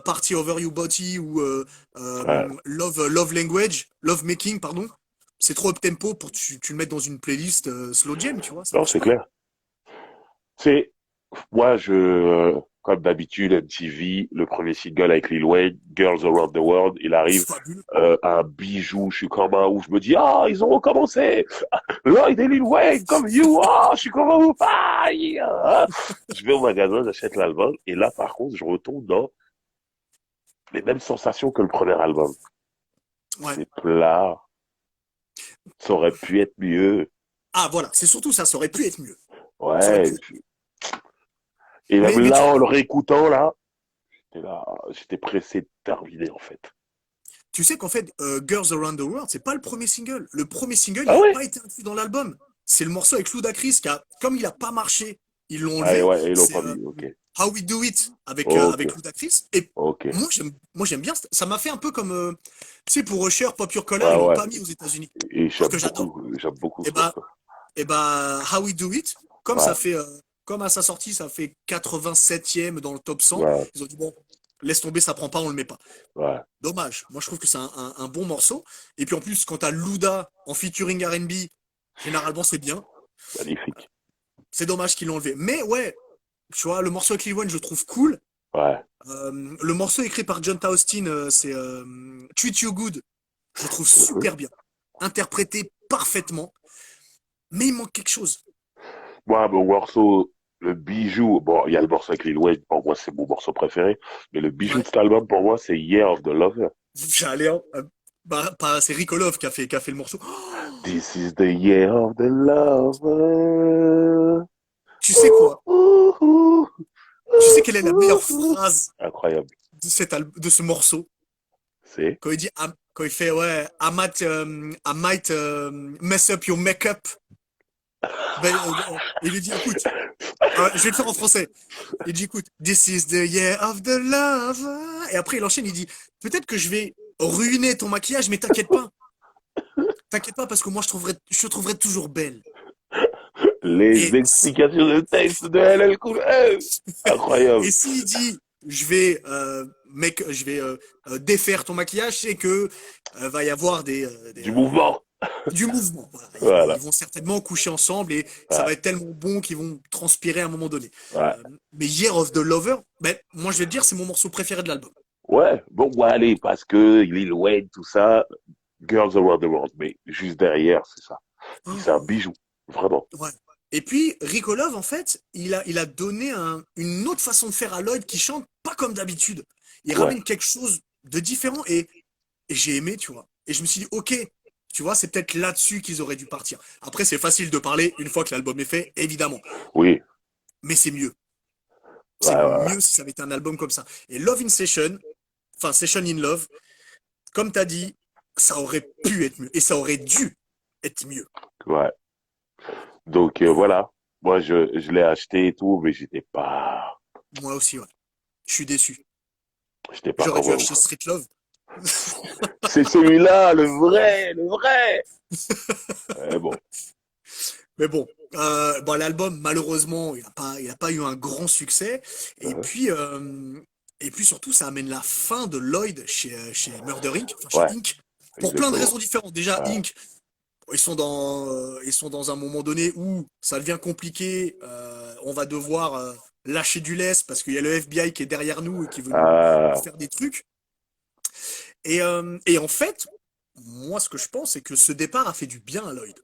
Party Over Your Body ou Ouais. Love Language, Love Making, pardon. C'est trop up tempo pour que tu le mettes dans une playlist slow jam, tu vois, ça Non, marche c'est pas. clair. C'est moi, comme d'habitude, MTV, le premier single avec Lil Wayne, Girls Around the World, il arrive Fabuleux. un bijou. Je suis comme un ouf. Je me dis, ah, ils ont recommencé. Lloyd et Lil Wayne, comme you, ah, je suis comme un ouf. Ah, yeah. Je vais au magasin, j'achète l'album, et là, par contre, je retombe dans les mêmes sensations que le premier album. Ouais. C'est plat, ça aurait pu être mieux. Ah voilà, c'est surtout ça, ça aurait pu être mieux. Ça aurait pu Ouais. être mieux. Et même Mais là, en le réécoutant, là, j'étais pressé de terminer, en fait. tu sais qu'en fait, Girls Around the World, c'est pas le premier single. Le premier single, il Ah n'a ouais? pas été inclus dans l'album. C'est le morceau avec Ludacris qui a, comme il a pas marché, ils l'ont Ah enlevé. ouais, ils l'ont C'est pas mis. Ok. How We Do It Ok. avec Ludacris. Et Ok. moi j'aime bien. Ça m'a fait un peu comme, tu sais, pour Usher, Pop Your Collar, Ouais, ils l'ont ouais. pas mis aux États-unis. Et Alors que j'adore. j'aime beaucoup Et ce bah, morceau. et bah, How We Do It, comme ça Ouais, fait, comme à sa sortie, ça fait 87e dans le top 100. ouais, Ils ont dit bon, laisse tomber, ça prend pas, on le met pas. ouais. Dommage. Moi, je trouve que c'est un bon morceau. Et puis en plus, quand t'as Luda en featuring R&B, généralement c'est bien. Magnifique. C'est dommage qu'ils l'ont enlevé. Mais ouais, tu vois, le morceau avec Lil Wayne, je le trouve cool. Ouais. Le morceau écrit par John Austin, c'est Treat You Good. Je le trouve Mhm. super bien. Interprété parfaitement. Mais il manque quelque chose. Moi, mon morceau, le bijou, bon, il y a le morceau avec Lil Wayne, pour moi, c'est mon morceau préféré, mais le bijou Ouais. de cet album, pour moi, c'est Year of the Lover. J'allais c'est Rico Love qui a fait le morceau. Oh, This is the year of the lover. tu sais Ouh, quoi? ouh, ouh, Tu sais quelle est la ouh, meilleure ouh. phrase Incroyable. de ce morceau? C'est, Quand il fait, ouais, I might mess up your makeup. Ben, il lui dit, écoute, je vais le faire en français. Il dit, écoute, this is the year of the lover. Et après, il enchaîne, il dit, peut-être que je vais ruiner ton maquillage, mais t'inquiète pas. T'inquiète pas, parce que moi, je te trouverai toujours belle. les Et, explications de texte de LL Cool J. Incroyable. et s'il dit, je vais défaire ton maquillage, c'est que va y avoir Du mouvement. du mouvement. Voilà. Ils Voilà. vont certainement coucher ensemble et ça Ouais. va être tellement bon qu'ils vont transpirer à un moment donné. Ouais. Mais Year of the Lover, ben, moi je vais te dire, c'est mon morceau préféré de l'album. Ouais. Bon, ouais, allez, parce que Lil Wayne, tout ça, Girls Around the World. Mais juste derrière, c'est ça. C'est un Oh, bijou. Vraiment. ouais. Et puis, Rico Love, en fait, il a donné une autre façon de faire à Lloyd qui chante pas comme d'habitude. Il Ouais. ramène quelque chose de différent et j'ai aimé, tu vois. Et je me suis dit, ok, tu vois, c'est peut-être là-dessus qu'ils auraient dû partir. Après, c'est facile de parler une fois que l'album est fait, évidemment. Oui. Mais c'est mieux. Ouais, C'est ouais, mieux si ça avait été un album comme ça. Et Love in Session, enfin Session in Love, comme tu as dit, ça aurait pu être mieux. Et ça aurait dû être mieux. ouais. Donc, Mais bon, voilà. Moi, je l'ai acheté et tout, mais moi aussi, ouais. Je suis déçu. j'étais pas J'aurais comme dû vous. acheter Street Love. C'est celui-là, le vrai, le vrai. Bon. Mais bon, l'album, malheureusement, il a pas eu un grand succès. Et Uh-huh. puis, euh, et puis surtout, ça amène la fin de Lloyd chez Murder Inc., enfin chez Ouais, Inc., pour plein de exactement. raisons différentes. Déjà, Ouais. Inc., ils sont dans un moment donné où ça devient compliqué. On va devoir lâcher du lest parce qu'il y a le FBI qui est derrière nous et qui veut nous Ah, faire des trucs. Et en fait, moi, ce que je pense, c'est que ce départ a fait du bien à Lloyd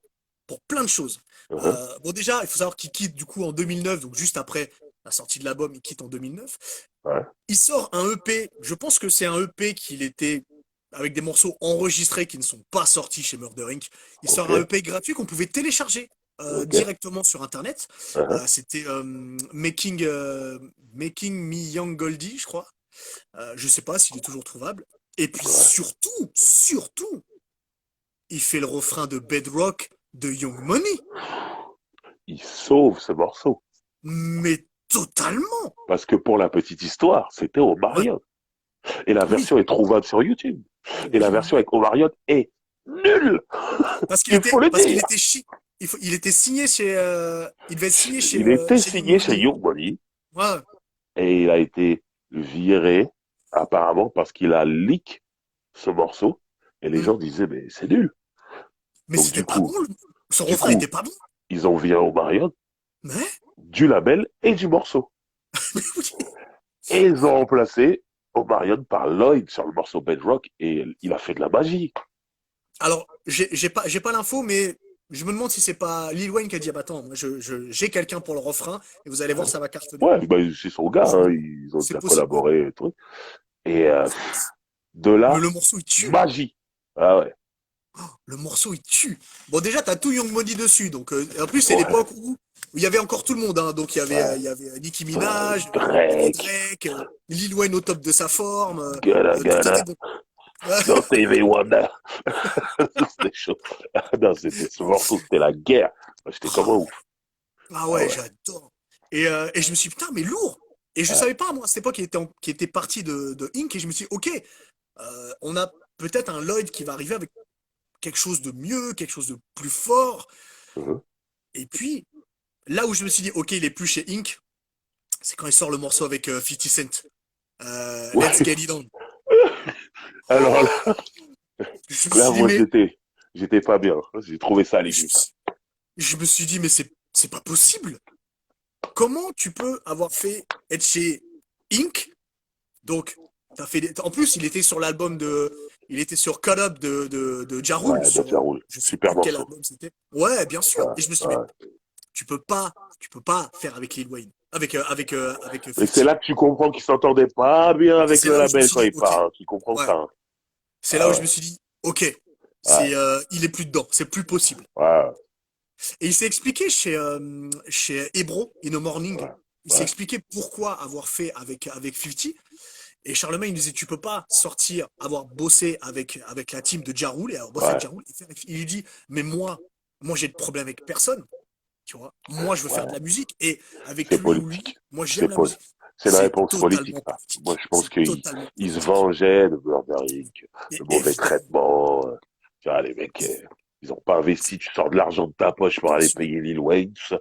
pour plein de choses. uh-huh. Bon, déjà, il faut savoir qu'il quitte du coup en 2009, donc juste après la sortie de l'album, il quitte en 2009. Ouais, Il sort un EP. Je pense que c'est un EP qu'il était avec des morceaux enregistrés qui ne sont pas sortis chez Murder Inc. Il ok, sort un EP gratuit qu'on pouvait télécharger ok. directement sur Internet. Uh-huh. C'était Making Me Young Goldie, je crois. Je sais pas s'il est toujours trouvable. Et puis Ouais. surtout, il fait le refrain de Bedrock de Young Money. Il sauve ce morceau. Mais totalement. Parce que pour la petite histoire, c'était au Ouais, Marriott. Et la oui, version est trouvable sur YouTube. Et la oui. version avec Omarion est nulle. Parce qu'il Il faut était, le parce qu'il dire. était il était signé il devait être signé Il était chez Young signé chez Money. Young Money Ouais. et il a été viré apparemment parce qu'il a leak ce morceau et les Mm. gens disaient mais c'est nul. Mais Donc c'était pas bon. Son du refrain coup, était pas bon. ils ont viré Omarion Mais, du label et du morceau. mais oui. Et ils ont remplacé Omarion par Lloyd sur le morceau Bedrock et il a fait de la magie. Alors, j'ai pas l'info, mais je me demande si c'est pas Lil Wayne qui a dit, ah bah attends, moi, j'ai quelqu'un pour le refrain, et vous allez voir, ça va cartonner. Ouais, bah, c'est son gars, Je hein, me- ils ont C'est déjà possible, ouais. collaboré et tout. Et de Mais là, le morceau, il tue. magie. Ah ouais, Le morceau, il tue. Bon, déjà, t'as tout Young Money dessus. Donc, en plus, c'est ouais, l'époque où il y avait encore tout le monde, hein. Donc, ouais. il y avait Nicki Minaj, il y avait Drake, Drake, Lil Wayne au top de sa forme. Gana Tout était Gana, bon. dans TV Wanda. C'était chaud. Non, c'était ce morceau, c'était la guerre. J'étais comme un Ah ouais, ouf. ah Ah ouais, ouais, j'adore. Et je me suis dit, putain, mais lourd. Et je ouais. savais pas, moi, à cette époque, qu'il était parti de Inc. Et je me suis dit, ok, on a peut-être un Lloyd qui va arriver avec quelque chose de mieux, quelque chose de plus fort. Mhm. Et puis, là où je me suis dit, ok, il est plus chez Inc., c'est quand il sort le morceau avec 50 Cent. Let's Ouais. Get It On. Alors là, Oh, je me là, suis dit, moi, mais j'étais pas bien. J'ai trouvé ça je, limite. je me suis dit, mais c'est pas possible. Comment tu peux avoir fait être chez Inc. Donc, en plus, il était sur Cut Up de Ja Rule Ouais, sur, Dadja Rule. je sais Super plus quel morceau. album c'était. Ouais, bien sûr. Ouais, Et je me suis dit, mais ouais. tu peux pas faire avec Lil Wayne, avec Et c'est 50. là que tu comprends qu'il s'entendait pas bien Et avec c'est le là où je me label suis quand dit, il ok, part, hein. Tu comprends ouais, ça, hein. c'est là Ah où je ouais, me suis dit, ok, ouais, il est plus dedans, c'est plus possible. ouais, Et il s'est expliqué chez Ebro, In the Morning, ouais, il s'est ouais, expliqué pourquoi avoir fait avec 50. Et Charlemagne il disait, tu peux pas sortir, avoir bossé avec la team de Ja Rule et avoir bossé avec ouais, Ja Rule. Il lui dit, mais moi j'ai de problème avec personne, tu vois. Moi je veux faire de la ouais. musique et avec C'est lui ou lui, politique. moi C'est j'aime la pol- musique. c'est une C'est réponse politique, totalement ça. Moi, politique. je pense C'est qu'il totalement il se politique. vengeait de Burberry, Et le mauvais évidemment, traitement. Tu vois, les mecs, ils ont pas investi. Tu sors de l'argent de ta poche pour bien aller sûr, payer Lil Wayne, tout ça.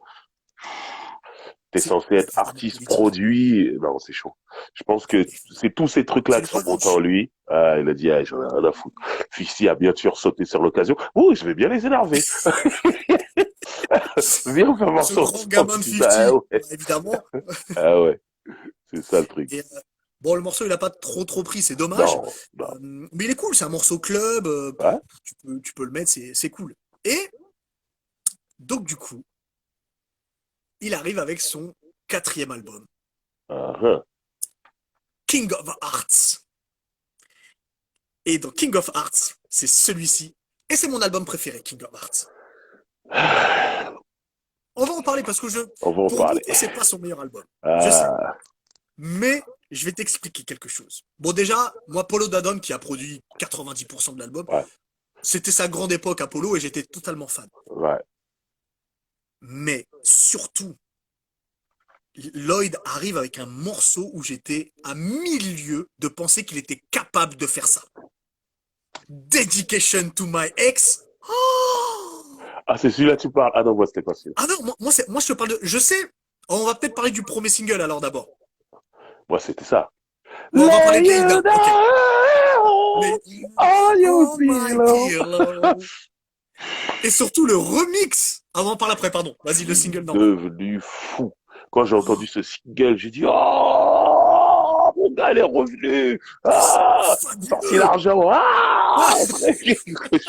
T'es c'est censé être évidemment artiste politique. produit. Non, c'est chaud. Je pense que c'est tous ces trucs-là C'est une qui sont montés en revanche. lui. Ah, il a dit, ah, j'en ai rien à foutre. Fisty a bien sûr sauté sur l'occasion. Oh, je vais bien les énerver. Viens, on fait un Ce morceau grand ensemble. gamin de Ah 50, ouais, bah, évidemment. ah ouais, c'est ça le truc. Et, bon, le morceau, il a pas trop pris, c'est dommage. Non, non. Mais il est cool, c'est un morceau club. Ouais, Tu peux le mettre, c'est cool. Et donc, du coup, il arrive avec son quatrième album, uh-huh. King of Hearts. Et dans King of Hearts, c'est celui-ci. Et c'est mon album préféré, King of Hearts. On va en parler parce que On va en pour parler. beaucoup, c'est pas son meilleur album. Je sais. Ah, Mais je vais t'expliquer quelque chose. Bon, déjà, moi, Polo Dadon, qui a produit 90% de l'album, ouais, c'était sa grande époque Apollo et j'étais totalement fan. ouais. Mais surtout, Lloyd arrive avec un morceau où j'étais à mille lieues de penser qu'il était capable de faire ça. Dedication to my ex. Oh, Ah, c'est celui-là que tu parles. Ah non, moi, c'était pas celui-là. ah non, moi, je te parle de. Je sais, on va peut-être parler du premier single alors d'abord. Moi, c'était ça. Bon, on va Lay parler de Lay you Down. Ok. down Lay on your on my pillow. pillow. Et surtout le remix. Ah, on en parle après, pardon. Je Vas-y, le suis single normal. devenu fou. Quand j'ai entendu ce single, j'ai dit, oh, mon gars, il est revenu. C'est Ah, sorti fabuleux. l'argent. Ah, après,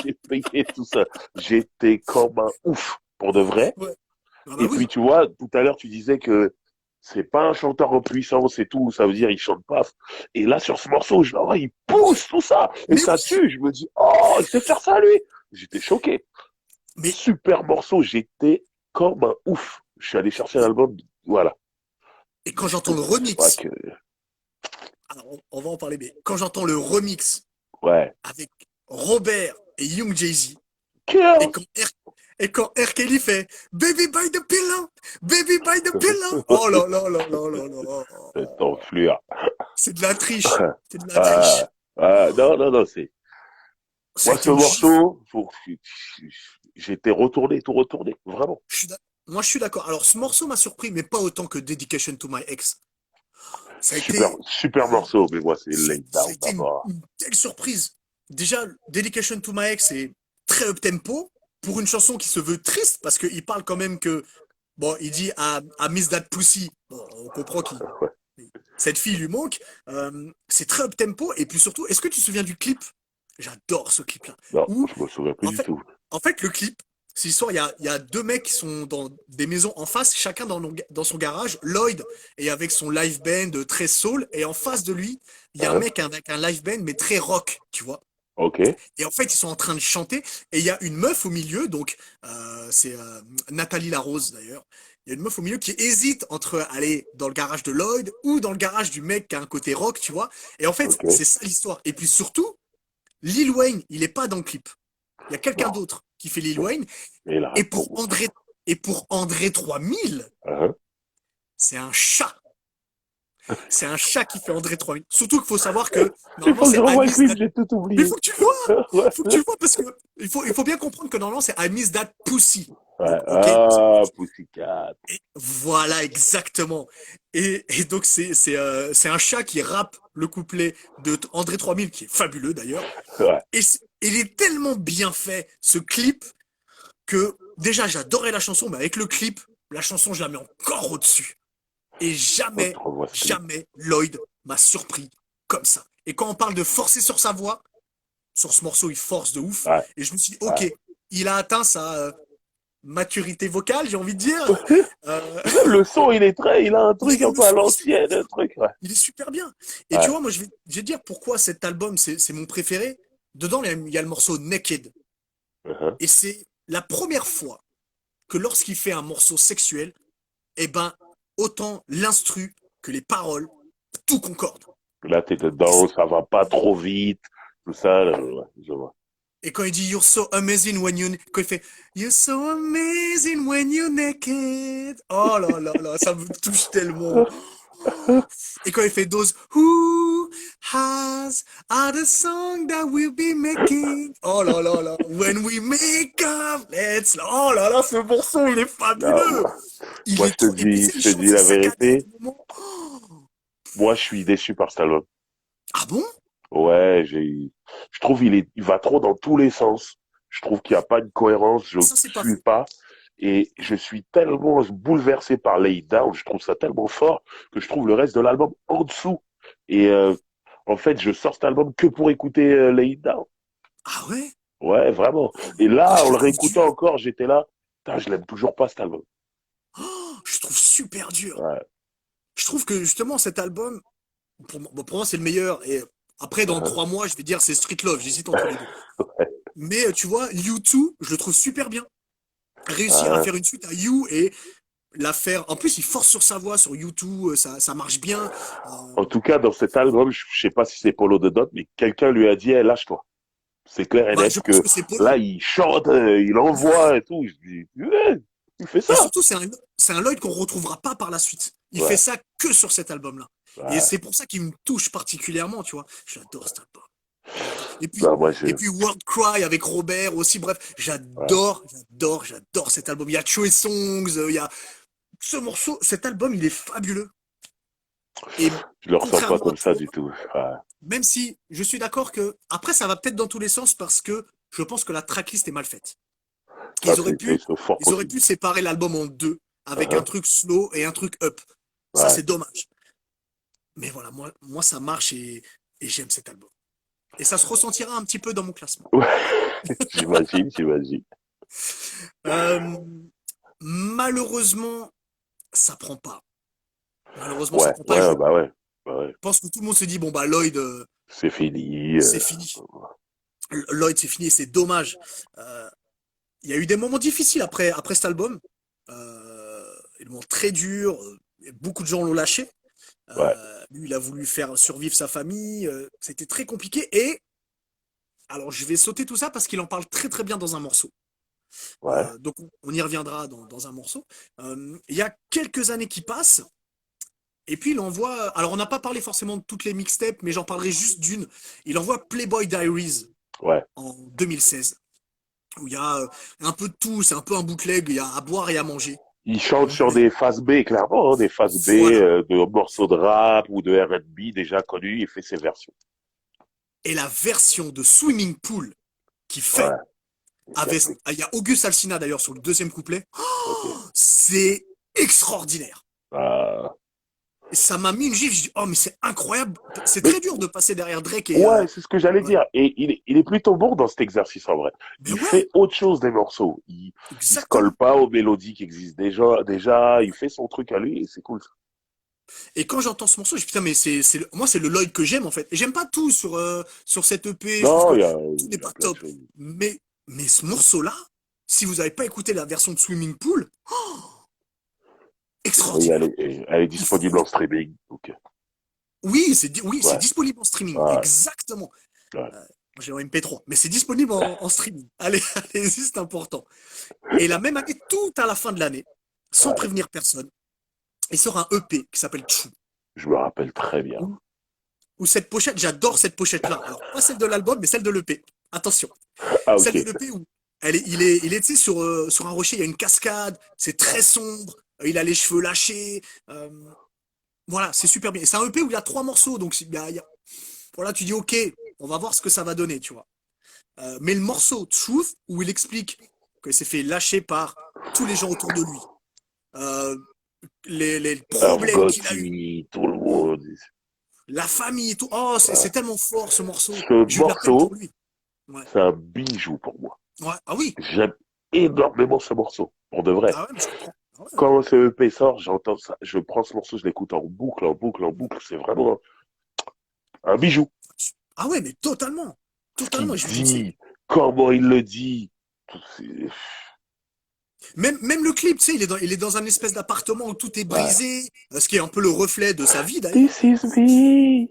j'ai payé tout ça. J'étais comme un ouf, pour de vrai. Ouais. Ah bah Et puis, oui. tu vois, tout à l'heure, tu disais que c'est pas un chanteur en puissance et tout, ça veut dire il chante pas. Et là, sur ce morceau, je le vois, il pousse tout ça, et Mais ça oui. tue. Je me dis, oh, il sait faire ça, lui. J'étais choqué. Mais Super morceau, j'étais comme un ouf. Je suis allé chercher un et, album, voilà. et quand j'entends J'étais, le c'est vrai remix, que, alors on va en parler, mais quand j'entends le remix ouais. avec Robert et Young Jay-Z, et Cœur, quand R. Kelly fait Baby by the pillow, Baby by the pillow. Oh là là là là là là. cette enflure. C'est de la triche. C'est de la Ah, triche. ah, non, non, non, c'est, Ça a moi, été ce une gifle. morceau, j'étais retourné, tout retourné, vraiment. Moi, je suis d'accord. Alors, ce morceau m'a surpris, mais pas autant que Dedication to My Ex. Ça a Super, été, super morceau, mais moi, c'est Lay ça a Down été d'abord. une telle surprise. Déjà, Dedication to My Ex, c'est très up-tempo pour une chanson qui se veut triste parce qu'il parle quand même que, bon, il dit à Miss That Pussy. Bon, on comprend qu'il, Ouais. cette fille lui manque. C'est très up-tempo et puis surtout, est-ce que tu te souviens du clip? J'adore ce clip-là. Non, Où, je me souviens plus en du fait, tout. en fait, le clip, c'est l'histoire, il y a deux mecs qui sont dans des maisons en face, chacun dans son garage. Lloyd est avec son live band très soul, et en face de lui, il y a un Hein? mec avec un live band, mais très rock, tu vois. Ok, Et en fait, ils sont en train de chanter, et il y a une meuf au milieu, donc c'est Nathalie Larose d'ailleurs. Il y a une meuf au milieu qui hésite entre aller dans le garage de Lloyd ou dans le garage du mec qui a un côté rock, tu vois. Et en fait, ok. c'est ça l'histoire. Et puis surtout, Lil Wayne, il est pas dans le clip. Il y a quelqu'un Non, d'autre qui fait Lil non. Wayne. Et la Et pour réponse. André, et pour André 3000, Hein? c'est un chat. C'est un chat qui fait André 3000. Surtout qu'il faut savoir que Il normalement faut que je c'est revoie le Amis clip, That. j'ai tout Mais il oublié. faut que tu le vois. Ouais, Il faut que tu le vois parce que il faut bien comprendre que normalement c'est Amis That Pussy. ouais. Donc ok. Ah, Pussycat. Et voilà exactement. Et donc c'est un chat qui rappe le couplet de André 3000 qui est fabuleux d'ailleurs. Ouais. Et il est tellement bien fait ce clip que déjà j'adorais la chanson, mais avec le clip, la chanson je la mets encore au-dessus. Et Faut que je jamais, revoie ce clip. jamais Lloyd m'a surpris comme ça. Et quand on parle de forcer sur sa voix, sur ce morceau, il force de ouf. Ouais, Et je me suis dit, ok, ouais. il a atteint sa. maturité vocale, j'ai envie de dire. Euh, Même le son, il a un truc un le peu à son est super l'ancienne, bien. un truc, ouais. Il est super bien. Et tu Ouais. vois, moi, je vais te dire pourquoi cet album, c'est mon préféré. Dedans, il y a le morceau Naked. Uh-huh. Et c'est la première fois que lorsqu'il fait un morceau sexuel, eh ben, autant l'instru que les paroles, tout concorde. Là, t'es Et, dedans, ça va pas trop vite, tout ça, là, ouais, je vois. et quand il dit You're so amazing when you, quand il fait You're so amazing when you're naked. Oh là là là, ça me touche tellement. Et quand il fait those Who has are the song that we'll be making. Oh là là là. When we make up, let's. Oh là là, ce morceau, il est Non, fabuleux. Il moi, est trop. Et puis, tu sais, je il te chante dis ses la saccadés à vérité, des moments. Oh. moi, je suis déçu par cet album. Ah bon? Ouais, je trouve il va trop dans tous les sens. Je trouve qu'il n'y a pas de cohérence, je Ça, c'est pas suis faux. pas. Et je suis tellement bouleversé par Lay It Down, je trouve ça tellement fort que je trouve le reste de l'album en dessous. Et en fait, je sors cet album que pour écouter Lay It Down. Ah ouais? Ouais, vraiment. Et Moi, là, je en le le trouve réécoutant dur. encore, j'étais là, putain, je l'aime toujours pas cet album. Oh, je le trouve super dur. Ouais. Je trouve que justement, cet album, pour moi, c'est le meilleur. Et après, dans 3 mois, je vais dire c'est Street Love. J'hésite entre les deux. Mais tu vois, U2, je le trouve super bien. Réussir à Ouais. faire une suite à You et la faire. En plus, il force sur sa voix sur U2, ça marche bien. En tout cas, dans cet album, je sais pas si c'est Polo de Dot, mais quelqu'un lui a dit, hey, lâche-toi. C'est clair et Bah, je net pense que que c'est là, Polo. il chante, il envoie et tout. Je dis, ouais, il fait Et ça. surtout, c'est un Lloyd qu'on retrouvera pas par la suite. Il fait Ouais, ça que sur cet album-là. Et ouais. c'est pour ça qu'il me touche particulièrement, tu vois. J'adore cet album. J'adore. Non, Et puis World Cry avec Robert aussi. Bref, ouais, j'adore cet album. Il y a True Songs, il y a ce morceau. Cet album, il est fabuleux. Et je le ressens pas contrairement à comme ça toi, du tout. Ouais. même si je suis d'accord que après ça va peut-être dans tous les sens parce que je pense que la tracklist est mal faite. Ah, Ils auraient pu, c'est fort ils auraient possible. pu séparer l'album en deux avec un Uh-huh. truc slow et un truc up. Ça, Ouais. c'est dommage. Mais voilà, moi ça marche et j'aime cet album. Et ça se ressentira un petit peu dans mon classement. Ouais. J'imagine, j'imagine. Euh, malheureusement, ça prend pas. Malheureusement, ça Ouais, prend pas. Je ouais, bah ouais. Bah ouais. pense que tout le monde se dit, bon, bah, Lloyd, C'est fini. c'est fini. Lloyd, c'est fini et c'est dommage. Euh, Il y a eu des moments difficiles après cet album. Des moments très durs. Beaucoup de gens l'ont lâché. Ouais, Lui, il a voulu faire survivre sa famille. C'était très compliqué. Et alors, je vais sauter tout ça parce qu'il en parle très très bien dans un morceau. ouais, Donc, on y reviendra dans un morceau. Il y a quelques années qui passent. Et puis, il envoie. Alors, on n'a pas parlé forcément de toutes les mixtapes, mais j'en parlerai juste d'une. Il envoie Playboy Diaries ouais. en 2016, où il y a un peu de tout. C'est un peu un bootleg. Il y a à boire et à manger. Il chante sur Mais des phases B, clairement, hein, des phases B voilà. de morceaux de rap ou de R&B déjà connus. Il fait ses versions. Et la version de Swimming Pool qui Ouais, fait avec. classique. Il y a Auguste Alsina d'ailleurs sur le deuxième couplet. Ok. C'est extraordinaire. Ah. Et ça m'a mis une gifle. Je dis, oh, mais c'est incroyable. C'est Mais très dur de passer derrière Drake et. ouais, c'est ce que j'allais Ouais. dire. Et il est plutôt bon dans cet exercice en vrai. Mais Il ouais, fait autre chose des morceaux. Il se colle exactement. pas aux mélodies qui existent déjà. Il fait son truc à lui et c'est cool. Et quand j'entends ce morceau, je dis, putain, mais moi, c'est le Lloyd que j'aime, en fait. Et j'aime pas tout sur cette EP. Je trouve Non, que tout n'est il y a pas plein de top. choses. Mais ce morceau-là, si vous n'avez pas écouté la version de Swimming Pool, Oui, extraordinaire. elle est Il faut, disponible en streaming. Donc, oui, c'est ouais, disponible en streaming. ouais, Exactement. ouais, Moi, j'ai en MP3, mais c'est disponible en streaming. Allez, allez-y, c'est important. Et la même année, tout à la fin de l'année, sans ouais. prévenir personne, il sort un EP qui s'appelle True. Je me rappelle très bien. Où, où cette pochette, j'adore cette pochette-là. Alors, pas celle de l'album, mais celle de l'EP. Attention. Ah, Celle ok. de l'EP où il est tu sais, sur un rocher, il y a une cascade, c'est très sombre, il a les cheveux lâchés. Voilà, c'est super bien. Et c'est un EP où il y a 3 morceaux, donc voilà, tu dis ok, on va voir ce que ça va donner, tu vois. Mais le morceau Truth, où il explique qu'il s'est fait lâcher par tous les gens autour de lui, euh, les Irv problèmes qu'il a eu, Gotti, tout le monde. la famille et tout. Oh, Ouais. c'est tellement fort ce morceau. Ce J'ai eu de la peine morceau, pour lui. Ouais. c'est un bijou pour moi. Ouais. Ah oui. J'aime, énormément ce morceau, pour de vrai. Ah ouais, mais je comprends. Ah ouais. Quand ce EP sort, j'entends ça, je prends ce morceau, je l'écoute en boucle, en boucle, en boucle. C'est vraiment un bijou. Ah ouais, mais totalement. Ce Totalement. qu'il Et je me dis, c'est. dit, comment il le dit. c'est- Même le clip, tu sais, il est dans un espèce d'appartement où tout est Ouais. brisé, ce qui est un peu le reflet de sa vie d'ailleurs. This is me.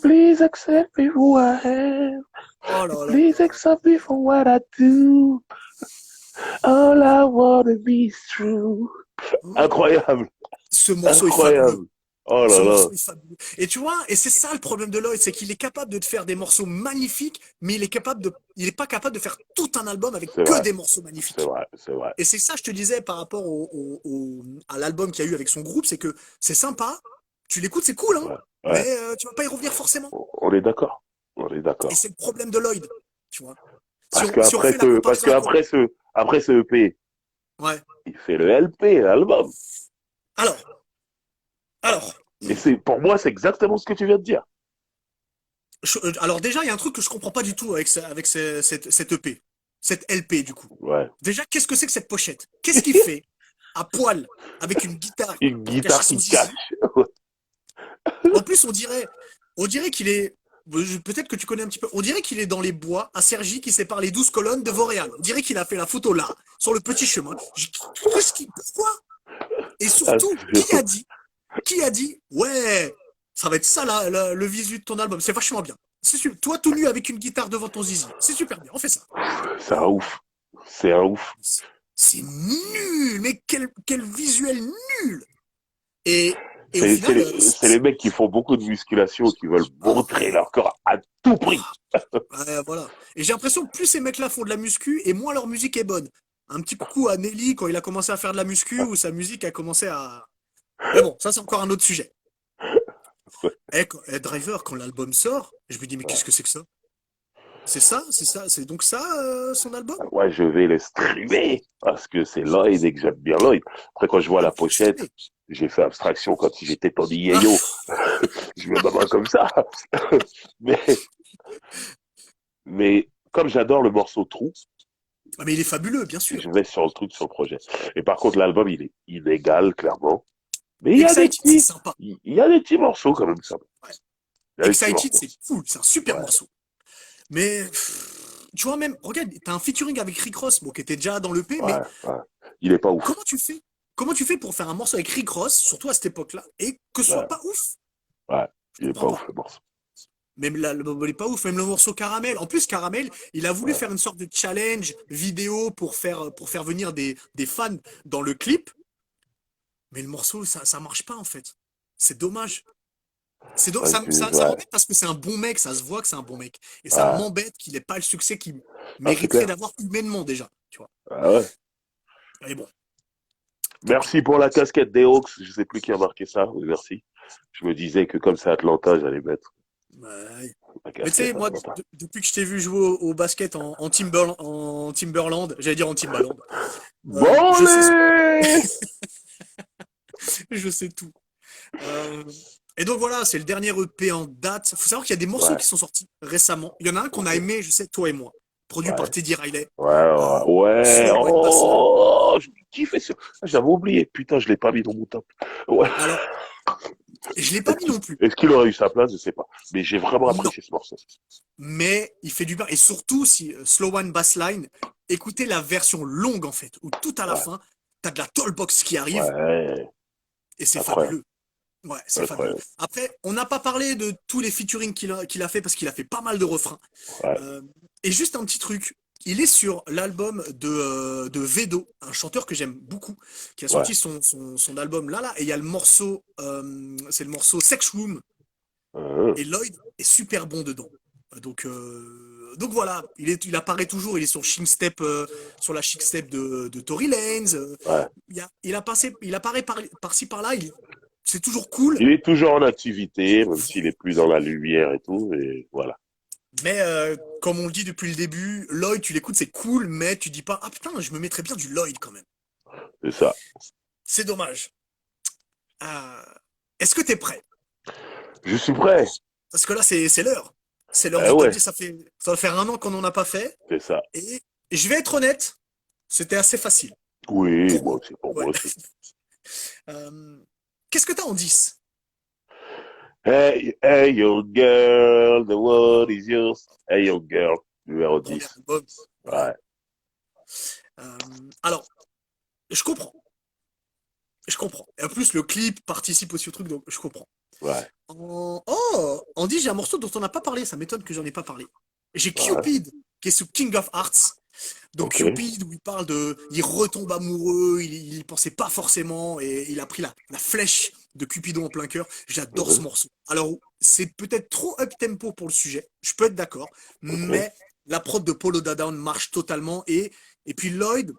Please accept me who I am. Oh là là Please là accept me for what I do. All I wanna be is true. là. Incroyable, Ce morceau est fabuleux. incroyable. Oh Ce là là, morceau est fabuleux. Et tu vois, et c'est ça le problème de Lloyd, c'est qu'il est capable de te faire des morceaux magnifiques, mais il est pas capable de faire tout un album avec c'est que vrai, des morceaux c'est magnifiques. vrai, c'est vrai. Et c'est ça, je te disais par rapport à l'album qu'il y a eu avec son groupe, c'est que c'est sympa, tu l'écoutes, c'est cool, hein, Ouais, mais ouais. tu vas pas y revenir forcément. On est d'accord, on est Et d'accord. c'est le problème de Lloyd, tu vois. Si Parce on, si on qu'après fait la ce, parce comparaison avec. qu'après ce, après ce EP, Ouais. il fait le LP, l'album. Alors, alors, Et c'est, pour moi, c'est exactement ce que tu viens de dire. alors déjà, il y a un truc que je comprends pas du tout avec cette EP, cette LP du coup. Ouais. Déjà, qu'est-ce que c'est que cette pochette? Qu'est-ce qu'il fait à poil avec une guitare Une pour cacher guitare son qui zizi? cache. En plus, on dirait qu'il est, peut-être que tu connais un petit peu, on dirait qu'il est dans les bois à Cergy qui sépare les 12 colonnes de Vauréal. On dirait qu'il a fait la photo là, sur le petit chemin. Pourquoi? Et Ah, surtout, qui a dit, ouais, ça va être ça le visu de ton album. C'est vachement bien. Toi tout nu avec une guitare devant ton zizi. C'est super bien, on fait ça. c'est un ouf. C'est un ouf. C'est nul, mais quel visuel nul. Et au C'est, c'est final, les, c'est les mecs qui font beaucoup de musculation, qui veulent ah montrer ouais, leur corps à tout prix. ouais, voilà. Et j'ai l'impression que plus ces mecs-là font de la muscu, et moins leur musique est bonne. Un petit coucou à Nelly quand il a commencé à faire de la muscu, où sa musique a commencé à. Mais bon, ça c'est encore un autre sujet. Driver, quand l'album sort, je me dis, mais qu'est-ce que c'est que ça? C'est ça, c'est donc ça son album? Ouais, je vais le streamer parce que c'est Lloyd et que j'aime bien Lloyd. Après, quand je vois Ah, la mais faut le pochette, streamer. j'ai fait abstraction quand j'étais Tony Yayo. Ah, Je me bats comme ça. Mais, mais comme j'adore le morceau Trou, ah, mais il est fabuleux, bien sûr. je vais sur le truc, sur le projet. Et par contre, l'album, il est inégal, clairement. Mais il y a des Excited, c'est petits, sympa. il y a des petits morceaux quand même, ça. Ouais. Il y a des petits Excited, morceaux. c'est cool, c'est un super Ouais, morceau. Mais tu vois même, regarde, t'as un featuring avec Rick Ross, bon, qui était déjà dans l'EP, mais ouais, ouais. Il est pas ouf. comment tu fais? Comment tu fais pour faire un morceau avec Rick Ross, surtout à cette époque-là, et que ce soit Ouais, pas ouf? ouais. Je Il est comprends pas pas. ouf, le morceau. Même l'album est pas ouf, même le morceau Caramel. En plus, Caramel, il a voulu Ouais. faire une sorte de challenge vidéo pour faire venir des fans dans le clip, mais le morceau, ça marche pas en fait. C'est dommage. Ouais, Ça ouais. m'embête parce que c'est un bon mec, ça se voit que c'est un bon mec. Et ça Ouais. m'embête qu'il ait pas le succès qu'il Ah, c'est mériterait clair. d'avoir humainement déjà, tu vois. Ah ouais. Mais bon, tant pis. Merci pour la casquette des Hawks. Je sais plus qui a marqué ça. Oui, merci. Je me disais que comme c'est Atlanta, j'allais mettre Ouais. la Mais tu sais, casquette moi, Atlanta. depuis que je t'ai vu jouer au basket en Timberland, j'allais dire en Timbaland, Bon je sais, les je sais tout. Euh, et donc voilà, c'est le dernier EP en date. Faut savoir qu'il y a des morceaux Ouais, qui sont sortis récemment. Il y en a un qu'on a ok. aimé, je sais, toi et moi. Produit par Ouais, Teddy Riley. ouais, ouais. Ouais. Slow and Bassline. Oh, je kiffais ça. J'avais oublié. Putain, je l'ai pas mis dans mon top. Ouais. Alors, je l'ai pas Est-ce mis qu'il non plus. est-ce qu'il aurait eu sa place? Je sais pas. Mais j'ai vraiment Non. apprécié ce morceau. Mais il fait du bien. Et surtout, si Slow and Bassline, écoutez la version longue en fait, où tout à la Ouais, fin, t'as de la tollbox qui arrive, ouais. et c'est Incroyable. fabuleux. Ouais, c'est fabuleux. Incroyable. Après, on n'a pas parlé de tous les featuring qu'il a fait parce qu'il a fait pas mal de refrains. Ouais, Euh, et juste un petit truc, il est sur l'album de Vedo, un chanteur que j'aime beaucoup, qui a ouais. sorti son album là, et il y a le morceau, c'est le morceau Sex Room, Euh, et Lloyd est super bon dedans. Donc voilà, il apparaît toujours, il est sur sur la Chic Step de Tory Lanez. ouais. Il apparaît par-ci par-là, c'est toujours cool. Il est toujours en activité, même s'il est plus dans la lumière et tout. Et voilà. Mais comme on le dit depuis le début, Lloyd, tu l'écoutes, c'est cool, mais tu dis pas, ah putain, je me mettrais bien du Lloyd quand même. C'est ça. C'est dommage. Euh, Est-ce que t'es prêt? Je suis prêt. Parce que là, c'est l'heure. C'est l'heure Eh du top ouais, 10. Ça va faire un an qu'on n'en a pas fait. c'est ça. Et je vais être honnête, C'était assez facile. Oui, Pour moi moi. aussi, pour Ouais. moi aussi. Qu'est-ce que t'as en 10? Hey, hey, yo, girl, the world is yours. Hey, yo, girl, numéro Premier 10. album. Ouais. Ouais, Alors, je comprends. Je comprends. Et en plus, le clip participe aussi au truc, donc je comprends. ouais, On dit, j'ai un morceau dont on n'a pas parlé. Ça m'étonne que j'en ai pas parlé. J'ai ouais. Cupid, qui est sous King of Hearts. Donc Ok. Cupid, où il parle de, il retombe amoureux, il y pensait pas forcément, et il a pris la flèche de Cupidon en plein cœur. J'adore ce Mhm. morceau. Alors, c'est peut-être trop up-tempo pour le sujet, je peux être d'accord, Ok. mais la prod de Polo Down marche totalement, et puis Lloyd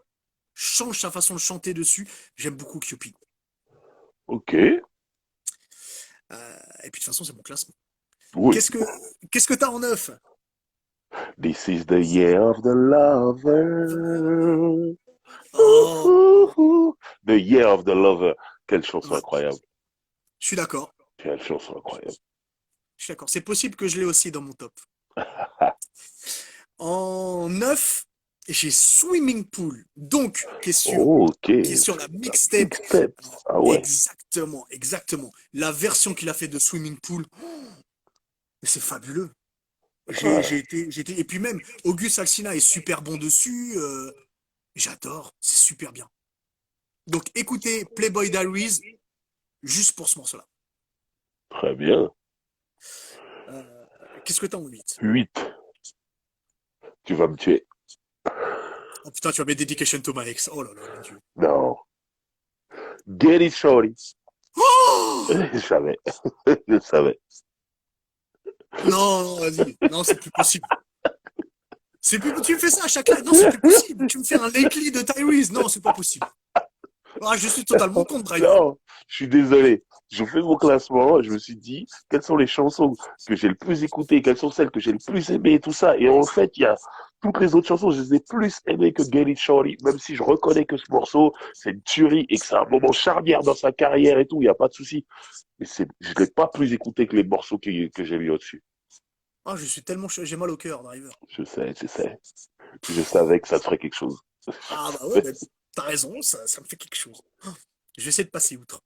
change sa façon de chanter dessus. J'aime beaucoup Cupid. Ok. Et puis de toute façon, c'est mon classement. Oui. Qu'est-ce que qu'est-ce que t'as en neuf? This is the year of the lover. Ouh, Oh, ouh, ouh. The year of the lover. Quelle chanson ouais, incroyable. je suis d'accord. Quelle chanson incroyable. Je suis d'accord. C'est possible que je l'ai aussi dans mon top. En 9, j'ai Swimming Pool, donc Oh, ok. qui est sur la La mixtape. mixtape. Ah ouais. Exactement, exactement. La version qu'il a fait de Swimming Pool, mais c'est fabuleux. Ouais. Et puis même, Auguste Alsina est super bon dessus. J'adore, c'est super bien. Donc écoutez Playboy Diaries juste pour ce morceau-là. Très bien. Euh, Qu'est-ce que t'as en 8? 8. Tu vas me tuer. Oh putain, tu vas mettre Dedication to my ex. Oh là là, mon dieu. Non. Get it, shorty. Oh Je savais. Je savais. non, non, vas-y. Non, c'est plus possible. Tu me fais ça à chaque live. Non, c'est plus possible. Tu me fais un lately de Tyrese. Non, c'est pas possible. Ah, je suis totalement contre Driver. Non, je suis désolé. Je fais mon classement, je me suis dit quelles sont les chansons que j'ai le plus écoutées, quelles sont celles que j'ai le plus aimées et tout ça. Et en fait, il y a toutes les autres chansons, je les ai plus aimées que Get It Shorty, même si je reconnais que ce morceau, c'est une tuerie et que c'est un moment charnière dans sa carrière et tout, il n'y a pas de souci. Mais je ne l'ai pas plus écouté que les morceaux que j'ai mis au-dessus. Ah, je suis tellement. J'ai mal au cœur, Driver. Je sais, je sais. Je savais que ça te ferait quelque chose. Ah, bah ouais, bah, t'as raison, ça me fait quelque chose. Je vais essayer de passer outre.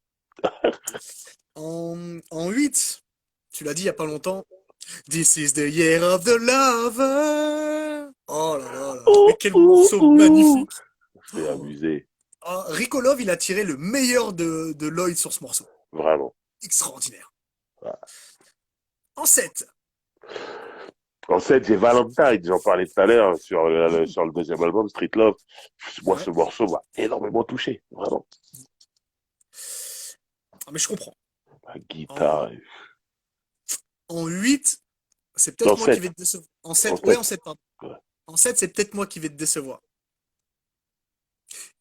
En 8, tu l'as dit il y a pas longtemps. This is the year of the lover. Oh là là là là. Mais Oh, quel oh, morceau oh. magnifique. C'est abusé, Ah, Rico Love, il a tiré le meilleur de Lloyd sur ce morceau. vraiment. Extraordinaire. En 7. En fait, j'ai Valentine, j'en parlais tout à l'heure sur le deuxième album, Street Love. Moi, Ouais. ce morceau m'a énormément touché, vraiment. Ah, mais je comprends. La En, guitare. en 8, c'est En peut-être moi qui 7, vais te décevoir. En en 7, ouais, en 7. 7, pardon. Ouais. En 7, c'est peut-être moi qui vais te décevoir.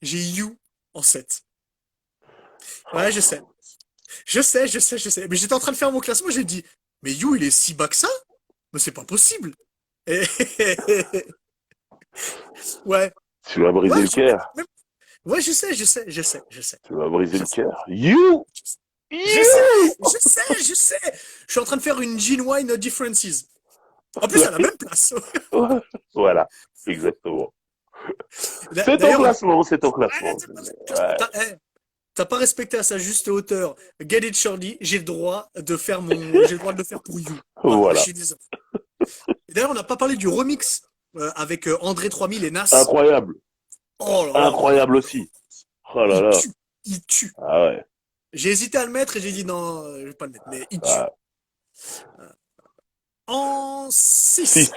J'ai You en 7. Ouais, je sais. Je sais. Mais j'étais en train de faire mon classement, j'ai dit, mais You, il est si bas que ça? Mais c'est pas possible. Et- Ouais. Tu m'as Ouais, brisé le cœur. ouais, je sais. Tu m'as brisé Je le sais. cœur. You! Je sais, You! je sais. Je suis en train de faire une Gene Wine Differences. En plus, à la même place. Voilà, exactement. C'est ton D'ailleurs, classement, c'est ton ah, classement. Ouais, t'as pas respecté à sa juste hauteur Get It Shorty, j'ai le droit de le faire pour You. Voilà, je voilà. suis désolé. Et d'ailleurs, on n'a pas parlé du remix avec André 3000 et Nas. Incroyable. Oh là là là là Incroyable là là. aussi. Oh là Il là. tue, il tue. Ah ouais. J'ai hésité à le mettre et j'ai dit non, je vais pas le mettre, mais il tue. Ah. En 6. 6.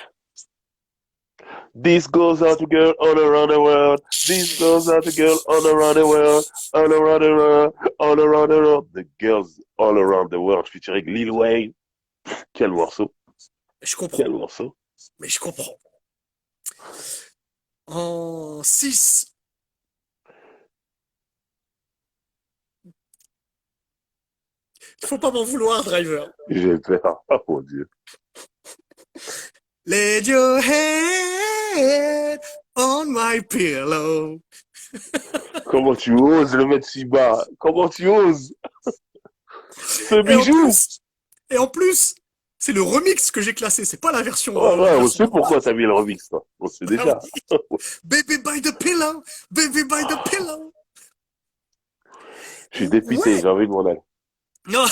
This goes out to girl all around the world. This goes out to girl all around the world. All around the world. All around the world. The girls all around the world. Featuring Lil Wayne. Quel morceau. Je comprends, Quel morceau. mais je comprends. En 6. Faut pas m'en vouloir, Driver. J'ai peur. Oh mon Dieu. Lay your head on my pillow. Comment tu oses le mettre si bas? Comment tu oses? Ce Et en bijou. plus, et en plus, C'est le remix que j'ai classé, c'est pas la version. Ouais, La ouais, on version sait pourquoi normale. t'as mis le remix, toi. On sait Ah déjà. oui. Baby by the pillow, baby by the pillow. Je suis dépité, Ouais. j'ai envie de m'en aller. Non.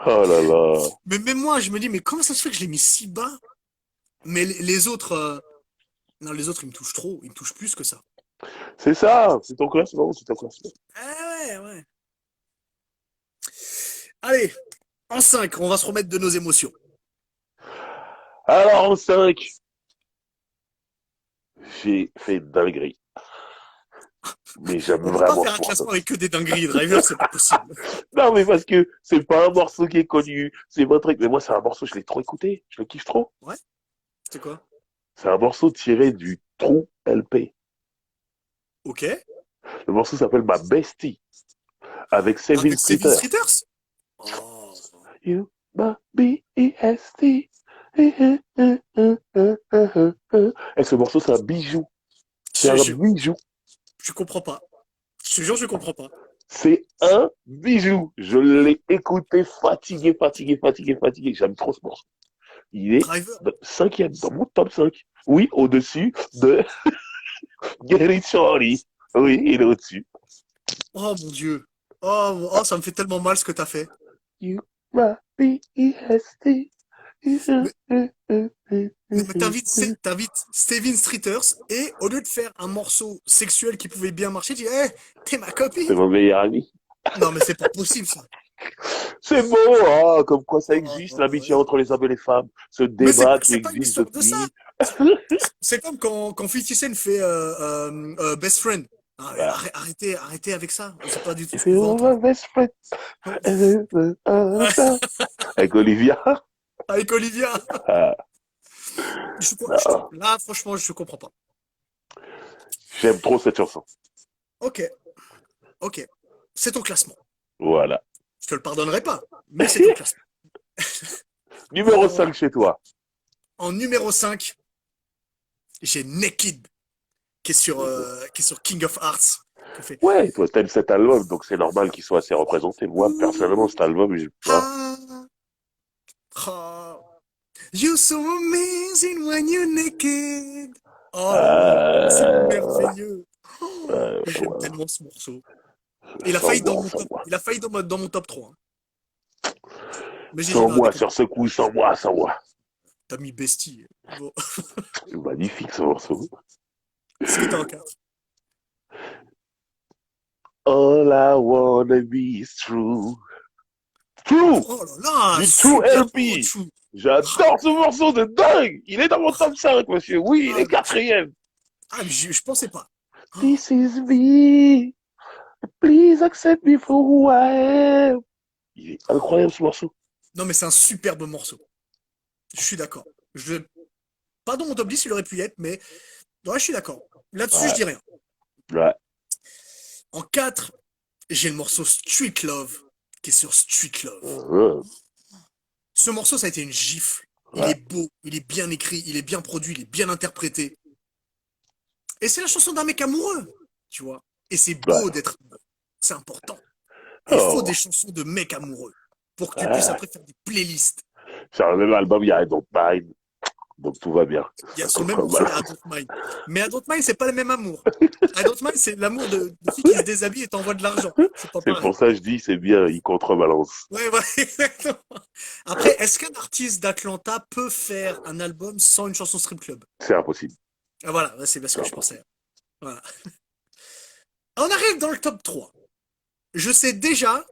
Oh là là. Mais même moi, je me dis, mais comment ça se fait que je l'ai mis si bas? Mais les autres, non, les autres, ils me touchent trop, ils me touchent plus que ça. C'est ça, c'est ton classement, c'est ton classement. Ah ouais, ouais. Allez, en 5, on va se remettre de nos émotions. Alors, en 5, j'ai fait une dinguerie. Mais j'aime On peut pas vraiment faire ce un morceau. classement avec que des dingueries, Driver, c'est pas possible. Non, mais parce que c'est pas un morceau qui est connu, c'est pas un truc. Mais moi, c'est un morceau, je l'ai trop écouté, je le kiffe trop. Ouais, c'était quoi? C'est un morceau tiré du True LP. Ok. Le morceau s'appelle Ma Bestie, avec Sevin Avec Sevin Streeter. Streeters? Oh. You, ma B-E-S-T. Et ce morceau, c'est un bijou. C'est Je, un je, bijou. je comprends pas. Je te jure, je comprends pas. C'est un bijou. Je l'ai écouté fatigué, fatigué, fatigué, fatigué. J'aime trop ce morceau. Il est Driver. cinquième dans mon top 5. Oui, au-dessus de Get It Shorty. Oui, il est au-dessus. Oh mon Dieu. Oh, oh, ça me fait tellement mal ce que t'as fait. You, my B-E-S-T. Mais, mais t'invites Steven Streeters et au lieu de faire un morceau sexuel qui pouvait bien marcher, tu dis, hey, t'es ma C'est copine. mon meilleur ami. Non, mais c'est pas possible ça. C'est beau, hein, comme quoi ça Oh, existe, oh, l'amitié oh. entre les hommes et les femmes. Ce Mais débat qui c'est pas une existe histoire de ça. depuis. C'est comme quand 50 Cent fait Best Friend. Ah, mais Voilà. arrêtez avec ça. C'est pas du tout ce If you qu'on veut were entendre. my best friend. Non. Avec Olivia. Avec Olivia. Ah, non. Là, franchement, je comprends pas. J'aime trop cette chanson. Ok, ok. C'est ton classement. Voilà. Je te le pardonnerai pas, mais c'est ton classement. Numéro En, 5 chez toi. en numéro 5, j'ai Naked, qui est sur King of Hearts. Qui fait Ouais, toi t'aimes cet album, donc c'est normal qu'il soit assez représenté. Moi, personnellement, cet Ooh, album, hein, ah, ah, you're so amazing when you're naked. Oh là là, c'est euh, merveilleux. Oh, j'aime voilà. tellement ce morceau. Sans moi, sans moi. Il a failli dans mon top 3, hein. Mais j'ai dit Sans non, moi déconne. sur ce coup, sans moi, sans moi. T'as mis Bestie. Bon, Magnifique ce morceau. ce que t'as en 4. All I wanna be is true. True! Oh là là, Du True super. Oh, LP. chou. Ah, J'adore ce morceau de dingue. Il est dans mon top 5, monsieur. Oui, il ah, est quatrième. mais je pensais pas. Oh, This is me. Please accept me for who I am. Il est incroyable ce morceau. non, mais c'est un superbe morceau. Je suis d'accord. Pas dans mon top 10, il aurait pu y être, mais ouais, je suis d'accord. Là-dessus, je Ouais, dis rien. ouais. En 4, j'ai le morceau Street Love, qui est sur Street Love. Euh, Ce morceau, ça a été une gifle. Il ouais, est beau, il est bien écrit, il est bien produit, il est bien interprété. Et c'est la chanson d'un mec amoureux, tu vois. Et c'est ouais. beau d'être amoureux. C'est important. Il faut des Oh, chansons de mecs amoureux pour que tu puisses ouais. après faire des playlists. Sur le même album, il y a I Don't Mind. Donc tout va bien. Il y a Ça sur le compte même comme morceau, mal. il y a I Don't Mind. Mais I Don't Mind, c'est pas le même amour. I Don't Mind, c'est l'amour de filles qui se déshabillent et t'envoient de l'argent. C'est pas C'est pour pareil. ça que je dis, c'est bien, il contrebalance. Ouais, ouais, exactement. Après, est-ce qu'un artiste d'Atlanta peut faire un album sans une chanson strip club? C'est impossible. Ah, voilà, ouais, c'est bien ce C'est que je pensais. impossible. Voilà. On arrive dans le top 3. Je sais déjà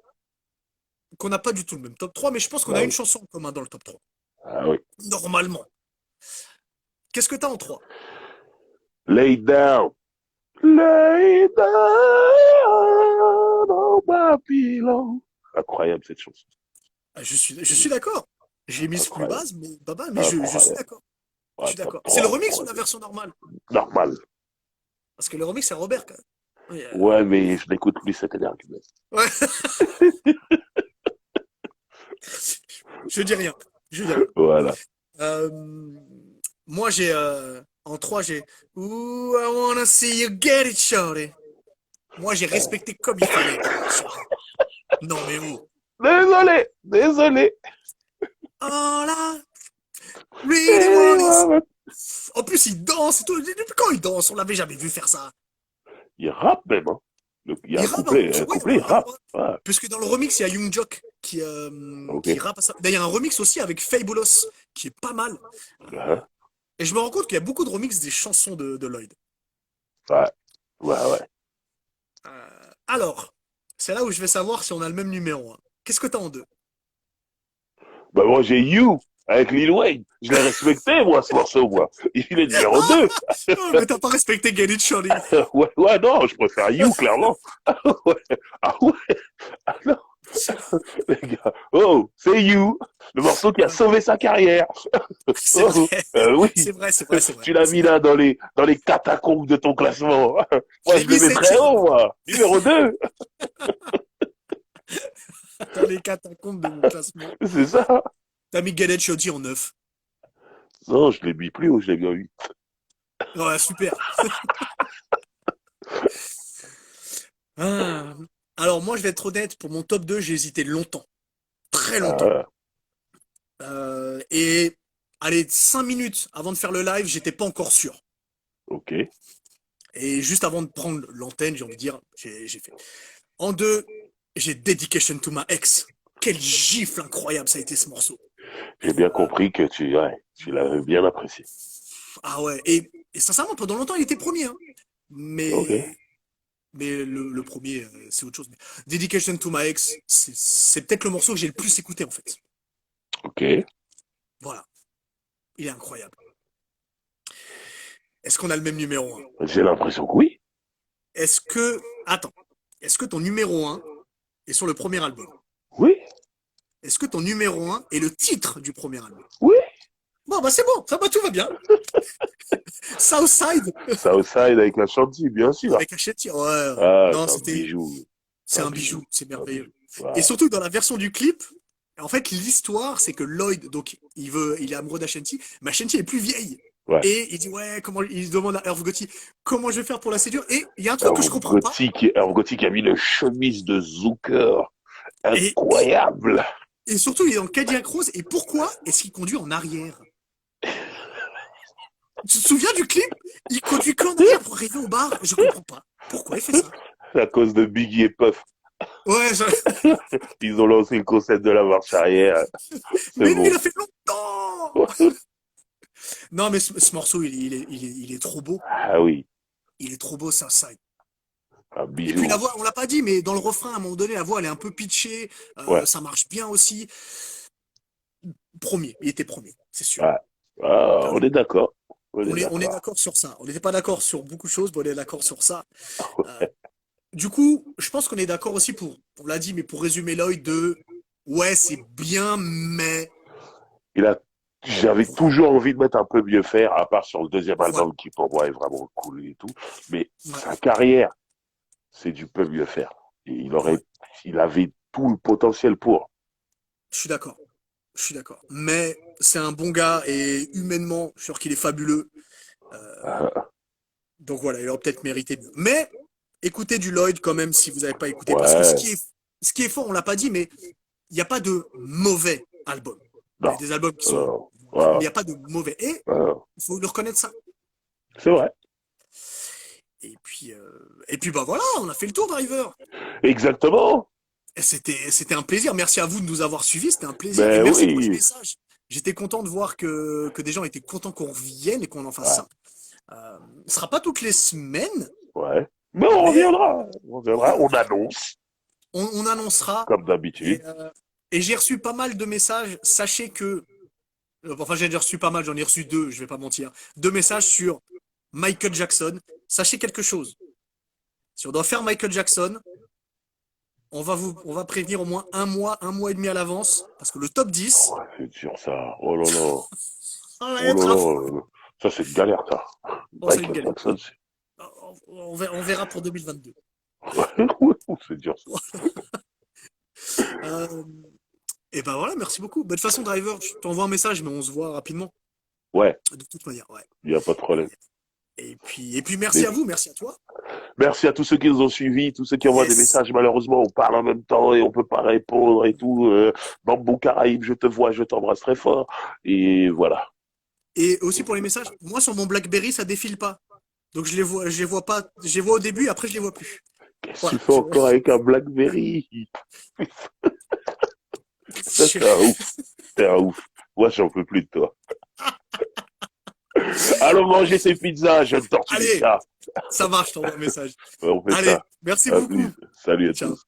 qu'on n'a pas du tout le même top 3, mais je pense qu'on Bah a une oui. chanson en commun dans le top 3. Ah oui. Normalement. Qu'est-ce que t'as en 3? Lay down. Lay down on my pillow. Incroyable cette chanson. Ah, je suis d'accord. J'ai mis plus Incroyable. base, mais baba, mais je suis Incroyable. d'accord. Je Ouais, suis top d'accord. C'est le 3 remix pour ou la version normale? normal. Parce que le remix, c'est Robert, quand même. Oui, Ouais, mais je n'écoute plus cet énergie. ouais. Je dis rien. Je dis rien. Voilà. Euh, moi, j'ai en 3, j'ai Ooh, I wanna see you get it, shorty. Moi, j'ai respecté comme il fallait, Get It Shorty. Non, mais oh. Désolé, désolé. Oh là, really want it. En plus, il danse et tout. Depuis quand il danse? On l'avait jamais vu faire ça. Il rappe même, hein. Il y a Il rappe, un ouais, couplet, il rappe. Ouais, puisque dans le remix, il y a Young Jock ok. qui rappe à ça. D'ailleurs, il y a un remix aussi avec Fabulous, qui est pas mal. Hein, Et je me rends compte qu'il y a beaucoup de remix des chansons de Lloyd. ouais, ouais, ouais. Alors, c'est là où je vais savoir si on a le même numéro 1. Qu'est-ce que t'as en deux? Bah, moi, j'ai You avec Lil Wayne. Je l'ai respecté, moi, ce morceau, moi. Il est numéro 2. Oh, mais t'as pas respecté Get It, Shorty. Ouais, ouais, non, je préfère You, clairement. Ouais. Ah ouais, ah non, les gars. Oh, c'est You, le morceau qui a sauvé sa carrière. C'est Oh, vrai, oui, c'est vrai, c'est vrai, c'est vrai. tu l'as C'est mis vrai. là dans les catacombes de ton classement. Je Moi, l'ai je le mis mets très septième haut, moi. Numéro 2, dans les catacombes de mon classement. c'est ça. T'as mis Get It, Shorty en 9. Non, je l'ai mis plus haut, je l'ai mis en 8. Ouais, super. Ah. Alors, moi, je vais être honnête, pour mon top 2, j'ai hésité longtemps. Très longtemps. Ah, Et, allez, 5 minutes avant de faire le live, j'étais pas encore sûr. ok. Et juste avant de prendre l'antenne, j'ai envie de dire, j'ai fait. En 2, j'ai Dedication to my ex. Quel gifle incroyable ça a été ce morceau. J'ai bien compris que ouais, tu l'avais bien apprécié. Ah ouais, et sincèrement, pendant longtemps, il était premier. Hein. Ok, Mais, mais le premier, c'est autre chose. Mais Dedication to my ex, c'est peut-être le morceau que j'ai le plus écouté en fait. ok. Voilà, il est incroyable. Est-ce qu'on a le même numéro 1? J'ai l'impression que oui. Est-ce que... Attends, est-ce que ton numéro 1 est sur le premier album? Oui, Est-ce que ton numéro 1 est le titre du premier album? oui. Bon, bah c'est bon, ça va, tout va bien. Southside Southside avec la chantilly, bien sûr. avec Hachette, ouais. Ah, Non, c'est un bijou. C'est c'est un un bijou. bijou, c'est Un bijou. merveilleux. Et Ouais. surtout dans la version du clip, en fait, l'histoire, c'est que Lloyd, donc, il est amoureux d'Ashanti, mais Ashanti est plus vieille. Ouais. Et il dit, ouais, il demande à Irv Gotti, comment je vais faire pour la séduire? Et il y a un truc que je Herve comprends pas. Herve Gothic a mis une chemise de Zucker. Et, et, Incroyable. et surtout, il est en Cadillac Rose. Et pourquoi est-ce qu'il conduit en arrière? Tu te souviens du clip? Il conduit qu'en arrière pour arriver au bar. Je comprends pas. Pourquoi il fait ça? À cause de Biggie et Puff. Ouais, Ils ont lancé le concept de la marche arrière. C'est mais lui, il bon. a fait longtemps. Non, mais ce morceau, il est trop beau. Ah oui, Il est trop beau, Southside. un Et puis la bijou. voix, on l'a pas dit, mais dans le refrain, à un moment donné, la voix, elle est un peu pitchée. Ouais. Ça marche bien aussi. Premier, il était premier, c'est sûr. Ouais. Ah, Ah on oui. est d'accord. On est On est d'accord. d'accord sur ça. On n'était pas d'accord sur beaucoup de choses, mais on est d'accord sur ça. Euh, du coup, je pense qu'on est d'accord aussi pour, on l'a dit, mais pour résumer Lloyd ouais, c'est bien, mais Il a, J'avais voilà, toujours envie de mettre un peu mieux faire, à part sur le deuxième voilà, album qui pour moi est vraiment cool et tout. Mais ouais, sa carrière, c'est du peu mieux faire. Et ouais. il avait tout le potentiel pour. Je suis d'accord. Je suis d'accord. Mais c'est un bon gars et humainement, je suis sûr qu'il est fabuleux. Euh, donc voilà, il aurait peut-être mérité mieux. Mais écoutez du Lloyd quand même si vous n'avez pas écouté. Parce que Ouais, ce qui est fort, on l'a pas dit, mais il n'y a pas de mauvais album. Il y non, a des albums qui sont non, mais il ouais, n'y a pas de mauvais. Et ouais. il faut le reconnaître ça. C'est vrai. Et puis bah voilà, on a fait le tour, Driver. Exactement. Et c'était un plaisir. Merci à vous de nous avoir suivis. C'était un plaisir. Et Ben merci pour les oui. messages. J'étais content de voir que des gens étaient contents qu'on revienne et qu'on en fasse Ouais, ça. Ce sera pas toutes les semaines, ouais. Mais on mais reviendra. On reviendra. voilà, On annonce, on annoncera. comme Et, d'habitude. euh, et j'ai reçu pas mal de messages. Sachez que, enfin, j'ai déjà reçu pas mal, j'en ai reçu deux, je vais pas mentir. Deux messages sur Michael Jackson. Sachez quelque chose. Si on doit faire Michael Jackson, on va prévenir au moins un mois et demi à l'avance, parce que le top 10, Ouais, c'est dur ça. Oh là là. ça va Oh être là affreux. là. Ça, c'est une galère, ça. Bon, c'est une Michael galère. Jackson, c'est On verra pour 2022. c'est dur ça. Euh, et ben voilà, merci beaucoup. Bah, de toute façon, Driver, je t'envoie un message, mais on se voit rapidement. Ouais, De toute manière, ouais. il n'y a pas de problème. Et puis merci Mais à vous, merci à toi. merci à tous ceux qui nous ont suivis, tous ceux qui envoient des Yes. messages. Malheureusement, on parle en même temps et on peut pas répondre et tout. Bambou Caraïbes, je te vois, je t'embrasse très fort. Et voilà. Et aussi pour les messages, moi sur mon BlackBerry, ça défile pas. Donc je les vois pas, je les vois au début, après je les vois plus. Qu'est-ce que tu Voilà. fais encore avec un BlackBerry? Ça, t'es un ouf. T'es un ouf. Moi, j'en peux plus de toi. Allons manger ces pizzas, jeune tortue Allez, ninja. ça marche, je t'envoie un message. Ouais, on fait Allez, ça. merci À plus. beaucoup. Salut à Ciao. tous.